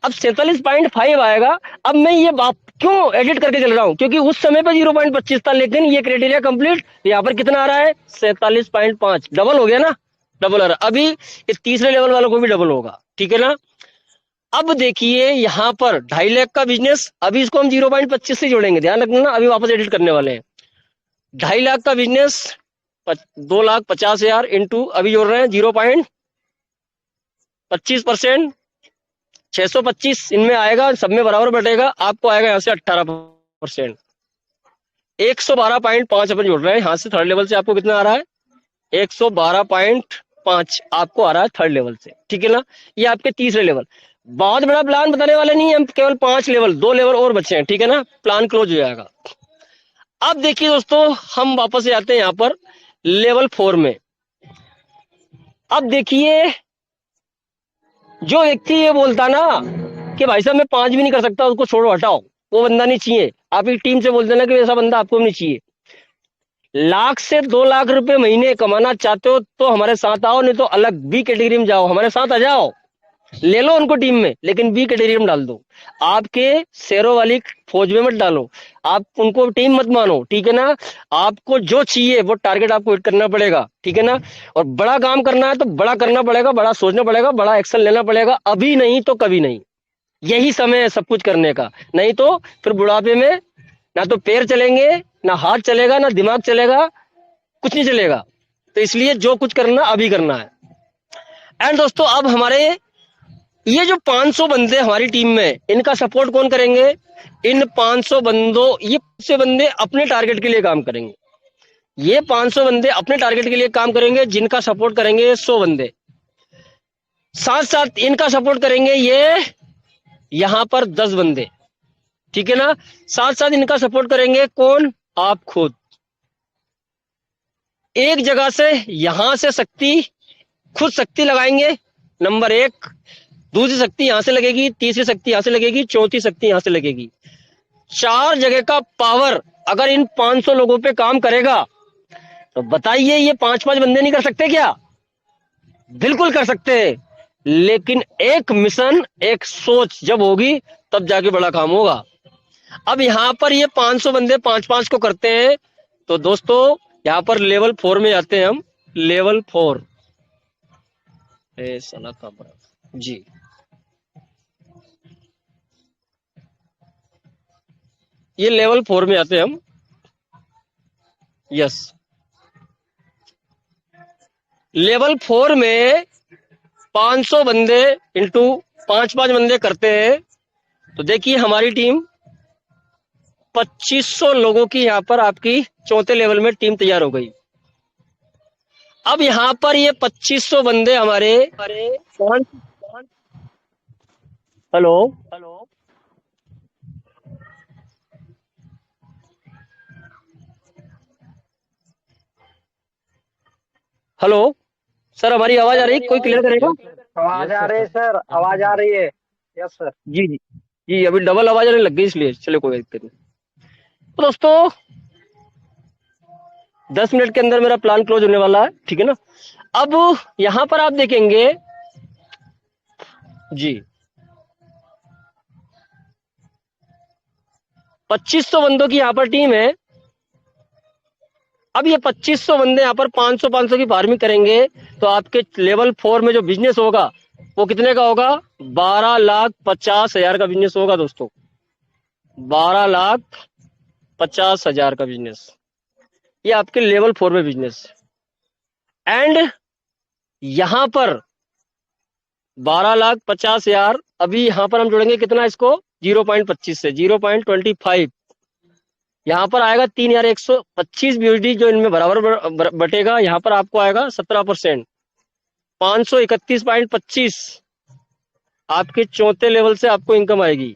अब 47.5 आएगा। अब मैं ये बात क्यों एडिट करके चल रहा हूं, क्योंकि उस समय पे 0.25 था, लेकिन ये क्राइटेरिया कंप्लीट, यहाँ पर कितना आ रहा है, 47.5, डबल हो गया ना, डबल आ रहा है। अभी ये तीसरे लेवल वालों को भी डबल होगा, ठीक है ना। अब देखिए यहाँ पर 2.5 लाख का बिजनेस, अभी इसको हम 0.25 से जोड़ेंगे, ध्यान रखना ना, अभी वापस एडिट करने वाले हैं। 2.5 लाख का बिजनेस 2,50,000 इंटू अभी जोड़ रहे हैं 0.25%, 625 इनमें आएगा, सब में बराबर बटेगा, आपको आएगा यहाँ से 18%, 112.5 अपन जोड़ रहे हैं यहाँ से थर्ड लेवल से। आपको कितना आ रहा है, 112.5 आपको आ रहा है थर्ड लेवल से, ठीक है ना। ये आपके तीसरे लेवल। बहुत बड़ा प्लान बताने वाले नहीं, हम केवल 5 लेवल, 2 लेवल और बचे हैं, ठीक है ना, प्लान क्लोज हो जाएगा। अब देखिए दोस्तों, हम वापस से आते हैं यहाँ पर लेवल 4 में। अब देखिए जो व्यक्ति ये बोलता ना कि भाई साहब मैं 5 भी नहीं कर सकता, उसको छोड़ो, हटाओ, वो बंदा नहीं चाहिए। आपकी टीम से बोल देना कि ऐसा बंदा आपको नहीं चाहिए। 1 लाख से 2 लाख रुपए महीने कमाना चाहते हो तो हमारे साथ आओ, नहीं तो अलग बी कैटेगरी में जाओ, हमारे साथ आ जाओ, ले लो उनको टीम में, लेकिन बी कैटेगरी में डाल दो। आपके शेरों वाली फौज में मत डालो, आप उनको टीम मत मानो, ठीक है ना। आपको जो चाहिए वो टारगेट आपको हिट करना पड़ेगा, ठीक है ना। और बड़ा काम करना है तो बड़ा करना पड़ेगा, बड़ा सोचना पड़ेगा, बड़ा एक्शन लेना पड़ेगा, अभी नहीं तो कभी नहीं। यही समय है सब कुछ करने का, नहीं तो फिर बुढ़ापे में ना तो पैर चलेंगे, ना हाथ चलेगा, ना दिमाग चलेगा, कुछ नहीं चलेगा। तो इसलिए जो कुछ करना अभी करना है। एंड दोस्तों, अब हमारे ये जो 500 बंदे हमारी टीम में, इनका सपोर्ट कौन करेंगे? इन 500 बंदों, ये 500 बंदे अपने टारगेट के लिए काम करेंगे। ये 500 बंदे अपने टारगेट के लिए काम करेंगे, जिनका सपोर्ट करेंगे 100 बंदे। साथ साथ इनका सपोर्ट करेंगे ये यहां पर 10 बंदे, ठीक है ना। साथ साथ इनका सपोर्ट करेंगे कौन? आप खुद। एक जगह से यहां से शक्ति, खुद शक्ति लगाएंगे, नंबर 1। दूसरी शक्ति यहां से लगेगी, तीसरी शक्ति यहां से लगेगी, चौथी शक्ति यहां से लगेगी। 4 जगह का पावर अगर इन 500 लोगों पे काम करेगा तो बताइए ये 5-5 बंदे नहीं कर सकते क्या? बिल्कुल कर सकते हैं, लेकिन एक मिशन, एक सोच जब होगी तब जाके बड़ा काम होगा। अब यहां पर ये 500 बंदे 5-5 को करते हैं, तो दोस्तों यहां पर लेवल 4 में जाते हैं हम। लेवल 4 साला का जी, ये लेवल 4 में आते हैं हम। यस, लेवल 4 में 500 बंदे इंटू 5-5 बंदे करते हैं, तो देखिए हमारी टीम 2500 लोगों की यहां पर आपकी चौथे लेवल में टीम तैयार हो गई। अब यहां पर ये 2500 बंदे हमारे हेलो हेलो सर, हमारी आवाज आ रही है? कोई क्लियर करेगा? आवाज आ रही है सर, आवाज आ रही है। Yes sir. जी जी जी, अभी डबल आवाज आने लग गई, इसलिए चलो कोई दिक्कत नहीं। तो दोस्तों 10 मिनट के अंदर मेरा प्लान क्लोज होने वाला है, ठीक है ना। अब यहां पर आप देखेंगे जी 2500 बंदों की यहां पर टीम है। अब ये 2500 बंदे यहां पर 500 की फार्मिंग करेंगे, तो आपके लेवल 4 में जो बिजनेस होगा वो कितने का होगा? 12,50,000 का बिजनेस होगा दोस्तों। 12,50,000 का बिजनेस, ये आपके लेवल 4 में बिजनेस। एंड यहां पर 12,50,000, अभी यहां पर हम जोड़ेंगे कितना इसको? 0.25 से 0.25, यहां पर आएगा 3,125 BUSD, जो इनमें बराबर बटेगा। यहां पर आपको आएगा 17%, 531.25 आपके चौथे लेवल से आपको इनकम आएगी।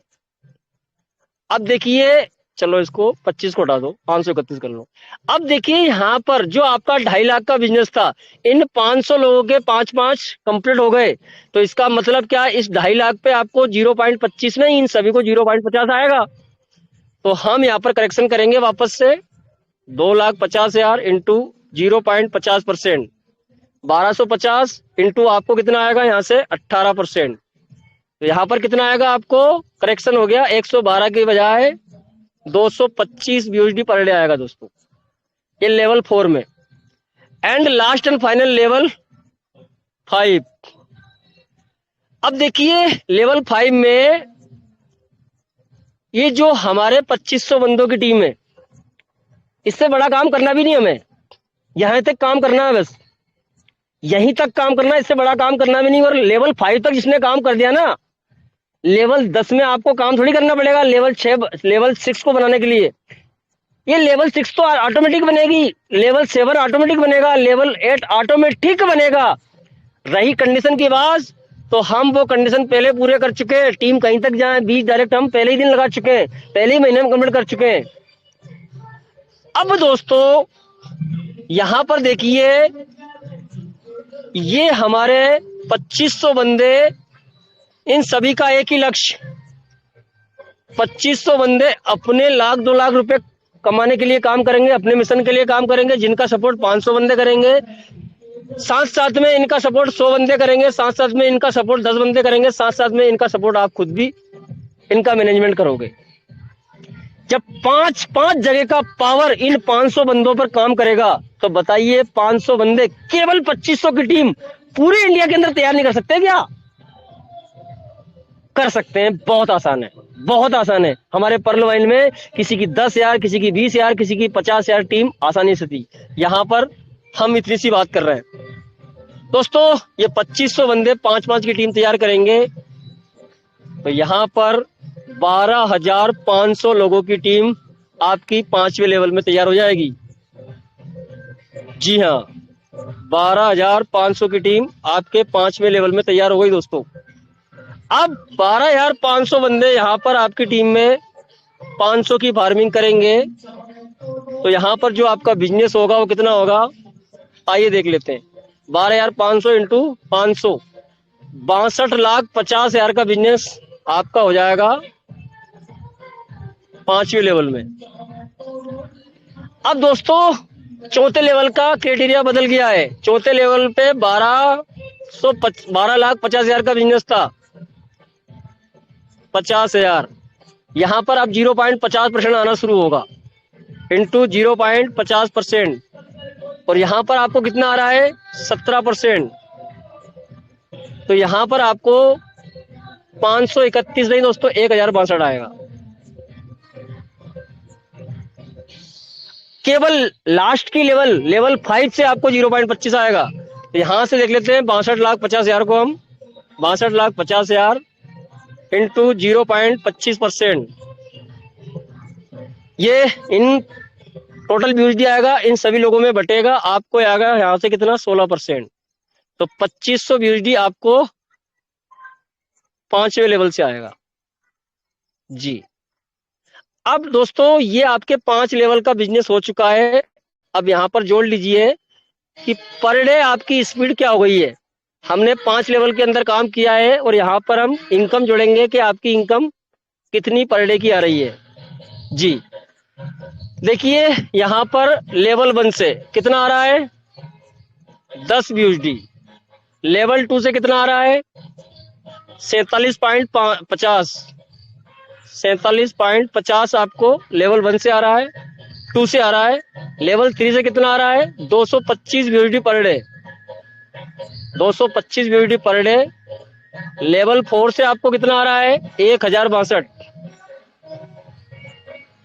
अब देखिए, चलो इसको 25 को हटा दो, 531 कर लो। अब देखिए यहां पर जो आपका 2.5 लाख का बिजनेस था, इन 500 लोगों के 5-5 कंप्लीट हो गए, तो इसका मतलब क्या? इस 2.5 लाख पे आपको 0.25 नहीं, इन सभी को 0.50 आएगा। तो हम यहाँ पर करेक्शन करेंगे वापस से, 2,50,000 इंटू 0.50%, 1250 इंटू आपको कितना आएगा यहाँ से? 18%। तो यहाँ पर कितना आएगा आपको? करेक्शन हो गया, 112 की बजाय 225 BUSD पर डे आएगा दोस्तों, ये लेवल 4 में। And last and final level 5। अब देखिए लेवल 5 में ये जो हमारे 2500 बंदों की टीम है, इससे बड़ा काम करना भी नहीं हमें, यहां तक काम करना है, बस यहीं तक काम करना है, इससे बड़ा काम करना भी नहीं। और लेवल 5 तक जिसने काम कर दिया ना, लेवल 10 में आपको काम थोड़ी करना पड़ेगा लेवल 6 को बनाने के लिए। ये लेवल 6 तो ऑटोमेटिक बनेगी, लेवल 7 ऑटोमेटिक बनेगा, लेवल 8 ऑटोमेटिक बनेगा। रही कंडीशन की बात, तो हम वो कंडीशन पहले पूरे कर चुके हैं। टीम कहीं तक जाए, 20 डायरेक्ट हम पहले ही दिन लगा चुके हैं, पहले ही महीने में कंप्लीट कर चुके हैं। अब दोस्तों यहां पर देखिए, ये हमारे 2500 बंदे, इन सभी का एक ही लक्ष्य, 2500 बंदे अपने 1,00,000-2 लाख रुपए कमाने के लिए काम करेंगे, अपने मिशन के लिए काम करेंगे, जिनका सपोर्ट 500 बंदे करेंगे। साथ साथ में इनका सपोर्ट 100 बंदे करेंगे, साथ साथ में इनका सपोर्ट 10 बंदे करेंगे, साथ साथ में इनका सपोर्ट आप खुद भी इनका मैनेजमेंट करोगे। जब 5 जगह का पावर इन 500 बंदों पर काम करेगा, तो बताइए 500 बंदे केवल 2500 की टीम पूरे इंडिया के अंदर तैयार नहीं कर सकते क्या? कर सकते हैं, बहुत आसान है, बहुत आसान है। हमारे पर्ल वाइन में किसी की 10,000, किसी की 20,000, किसी की 50,000 टीम आसानी से थी। यहां पर हम इतनी सी बात कर रहे हैं दोस्तों। ये 2500 बंदे 5-5 की टीम तैयार करेंगे, तो यहाँ पर 12,500 लोगों की टीम आपकी 5वें लेवल में तैयार हो जाएगी। जी हाँ, 12,500 की टीम आपके 5वें लेवल में तैयार हो गई दोस्तों। अब 12,500 बंदे यहाँ पर आपकी टीम में 500 की फार्मिंग करेंगे, तो यहाँ पर जो आपका बिजनेस होगा वो कितना होगा, आइए देख लेते हैं। 12,500 इंटू 500, 62,50,000 का बिजनेस आपका हो जाएगा 5वें लेवल में। अब दोस्तों चौथे लेवल का क्राइटेरिया बदल गया है। चौथे लेवल पे 12,50,000 का बिजनेस था, 50,000। यहाँ पर अब 0.50% आना शुरू होगा, इंटू 0.50%, और यहाँ पर आपको कितना आ रहा है, 17%। तो यहाँ पर आपको 531 नहीं दोस्तों, 1,062 आएगा। केवल लास्ट की लेवल 5 से आपको 0.25 आएगा। तो यहां से देख लेते हैं 62,50,000 को हम, 62,50,000 इंटू 0.25%, ये इन टोटल यूएसडी आएगा, इन सभी लोगों में बटेगा, आपको आएगा यहाँ से कितना, 16%। तो 2500 यूएसडी आपको 5वें लेवल से आएगा जी। अब दोस्तों ये आपके 5 लेवल का बिजनेस हो चुका है। अब यहाँ पर जोड़ लीजिए कि पर डे आपकी स्पीड क्या हो गई है। हमने 5 लेवल के अंदर काम किया है, और यहाँ पर हम इनकम जोड़ेंगे कि आपकी इनकम कितनी पर डे की आ रही है जी। देखिए यहाँ पर लेवल 1 से कितना आ रहा है, 10 यूएसडी। लेवल 2 से कितना आ रहा है, 47.50, 47.50 आपको लेवल 1 से आ रहा है, 2 से आ रहा है। लेवल 3 से कितना आ रहा है, 225 USD per day, 225 USD per day. Level 4 से आपको कितना आ रहा है, 1,062,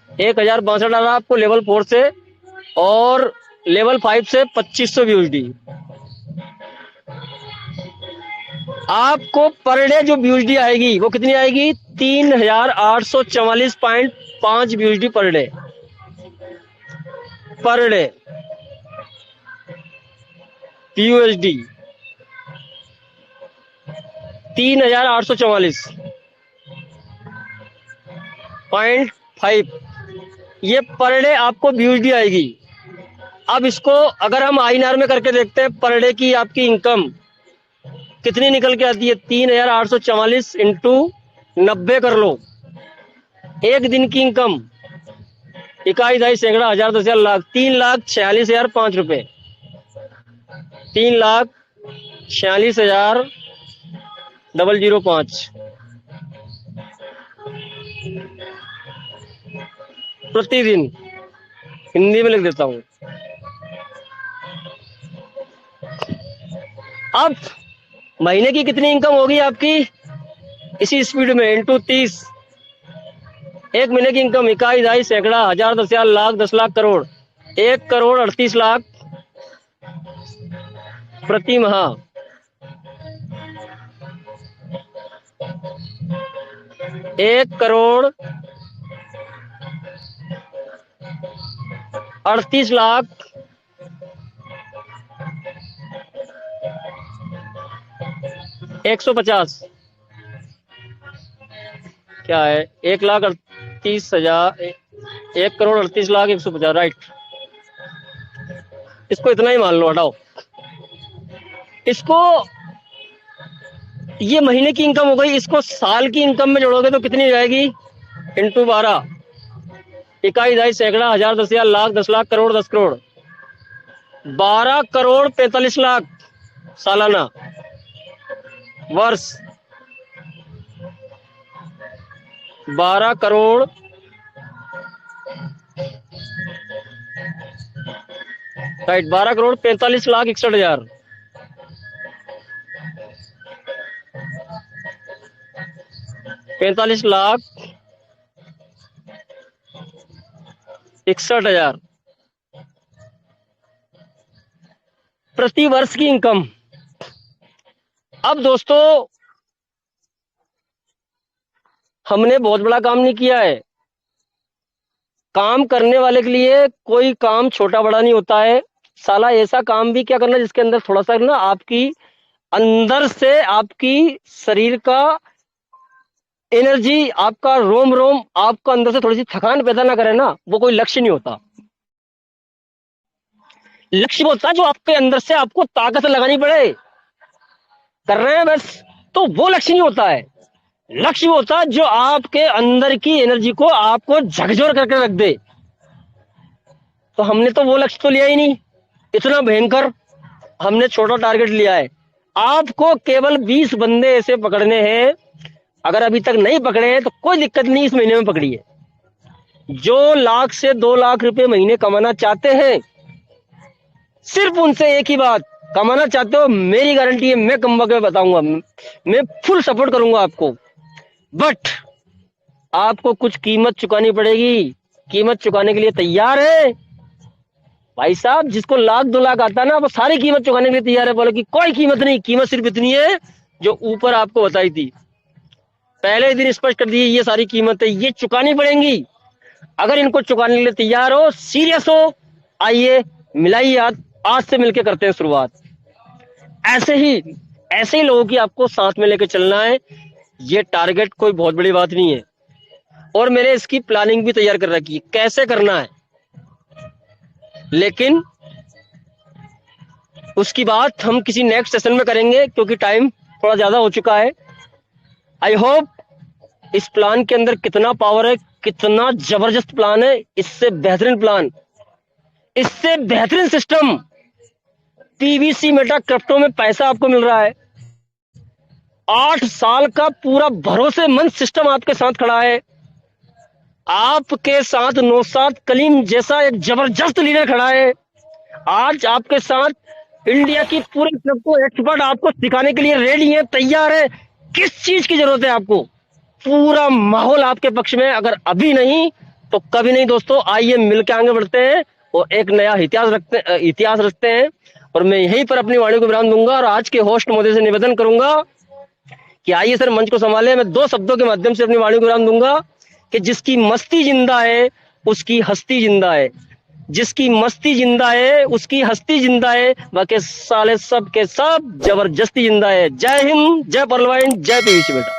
1,062 आ रहा है आपको लेवल 4 से, और लेवल 5 से 2,500 यूएसडी। आपको पर डे जो यूएसडी आएगी वो कितनी आएगी, 3,844.5 USD per day, per day USD 3,844.5, ये पर डे आपको यूएसडी आएगी। अब इसको अगर हम आईएनआर में करके देखते हैं, पर डे की आपकी इनकम कितनी निकल के आती है, 3,844 इंटू 90 कर लो। एक दिन की इनकम, इकाई, दहाई, सैकड़ा, हजार, 10,000, लाख, 3,46,005 रुपए, 3,46,005 प्रतिदिन। हिंदी में लिख देता हूं। अब महीने की कितनी इनकम होगी आपकी इसी स्पीड में, इंटू 30। एक महीने की इनकम, इकाई, दहाई, सैकड़ा, हजार, 10,000, लाख, 10 लाख, करोड़, 1,38,00,000 प्रति माह। 1,38,00,000 150 क्या है, 1,38,000, 1,38,00,150, राइट। इसको इतना ही मान लो, हटाओ इसको। ये महीने की इनकम हो गई। इसको साल की इनकम में जोड़ोगे तो कितनी जाएगी, इंटू 12, इकाई, दहाई, सैकड़ा, हजार, 10,000, लाख, 10 लाख, करोड़, 10 करोड़, 12,45,00,000 सालाना, वर्ष 12 करोड़, राइट, 12,45,61,000, 45,61,000 प्रति वर्ष की इनकम। अब दोस्तों हमने बहुत बड़ा काम नहीं किया है। काम करने वाले के लिए कोई काम छोटा बड़ा नहीं होता है। साला ऐसा काम भी क्या करना जिसके अंदर थोड़ा सा ना आपकी अंदर से आपकी शरीर का एनर्जी, आपका रोम रोम आपका अंदर से थोड़ी सी थकान पैदा ना करे ना, वो कोई लक्ष्य नहीं होता। लक्ष्य वो होता है जो आपके अंदर से आपको ताकत लगानी पड़े, कर रहे हैं बस, तो वो लक्ष्य नहीं होता है। लक्ष्य वो होता है जो आपके अंदर की एनर्जी को आपको झकझोर करके रख दे। तो हमने तो वो लक्ष्य तो लिया ही नहीं, इतना भयंकर हमने छोटा टारगेट लिया है। आपको केवल 20 बंदे ऐसे पकड़ने हैं। अगर अभी तक नहीं पकड़े हैं तो कोई दिक्कत नहीं, इस महीने में पकड़िए। जो 1 से 2 लाख रुपए महीने कमाना चाहते हैं, सिर्फ उनसे एक ही बात, कमाना चाहते हो, मेरी गारंटी है मैं कमा के बताऊंगा, मैं फुल सपोर्ट करूंगा आपको। बट आपको कुछ कीमत चुकानी पड़ेगी। कीमत चुकाने के लिए तैयार है भाई साहब? जिसको 1 लाख 2 लाख आता है ना, वो सारी कीमत चुकाने के लिए तैयार है। बोले कि कोई कीमत नहीं, कीमत सिर्फ इतनी है जो ऊपर आपको बताई थी, पहले ही दिन स्पष्ट कर दिए, ये सारी कीमत है, ये चुकानी पड़ेंगी। अगर इनको चुकाने के लिए तैयार हो, सीरियस हो, आइए मिलाइए हाथ, आज से मिलके करते हैं शुरुआत। ऐसे ही लोगों की आपको साथ में लेके चलना है। ये टारगेट कोई बहुत बड़ी बात नहीं है, और मैंने इसकी प्लानिंग भी तैयार कर रखी है कैसे करना है, लेकिन उसकी बात हम किसी नेक्स्ट सेशन में करेंगे क्योंकि टाइम थोड़ा ज्यादा हो चुका है। आई होप इस प्लान के अंदर कितना पावर है, कितना जबरदस्त प्लान है, इससे बेहतरीन प्लान, इससे बेहतरीन सिस्टम पीवीसी मेटा क्रिप्टो में पैसा आपको मिल रहा है। 8 साल का पूरा भरोसेमंद सिस्टम आपके साथ खड़ा है। आपके साथ नौशाद कलीम जैसा एक जबरदस्त लीडर खड़ा है। आज आपके साथ इंडिया की पूरे क्रिप्टो एक्सपर्ट आपको सिखाने के लिए रेडी है, तैयार है। किस चीज की जरूरत है आपको? पूरा माहौल आपके पक्ष में, अगर अभी नहीं तो कभी नहीं दोस्तों। आइए मिलकर आगे बढ़ते हैं और एक नया इतिहास रचते हैं। और मैं यहीं पर अपनी वाणी को विराम दूंगा और आज के होस्ट महोदय से निवेदन करूंगा कि आइए सर मंच को संभाले। मैं 2 शब्दों के माध्यम से अपनी वाणी को विराम दूंगा कि जिसकी मस्ती जिंदा है उसकी हस्ती जिंदा है, जिसकी मस्ती जिंदा है उसकी हस्ती जिंदा है, बाकी साले सब के सब जबरदस्ती जिंदा है। जय हिंद, जय परलवाइन, जय पीवीसी बेटा।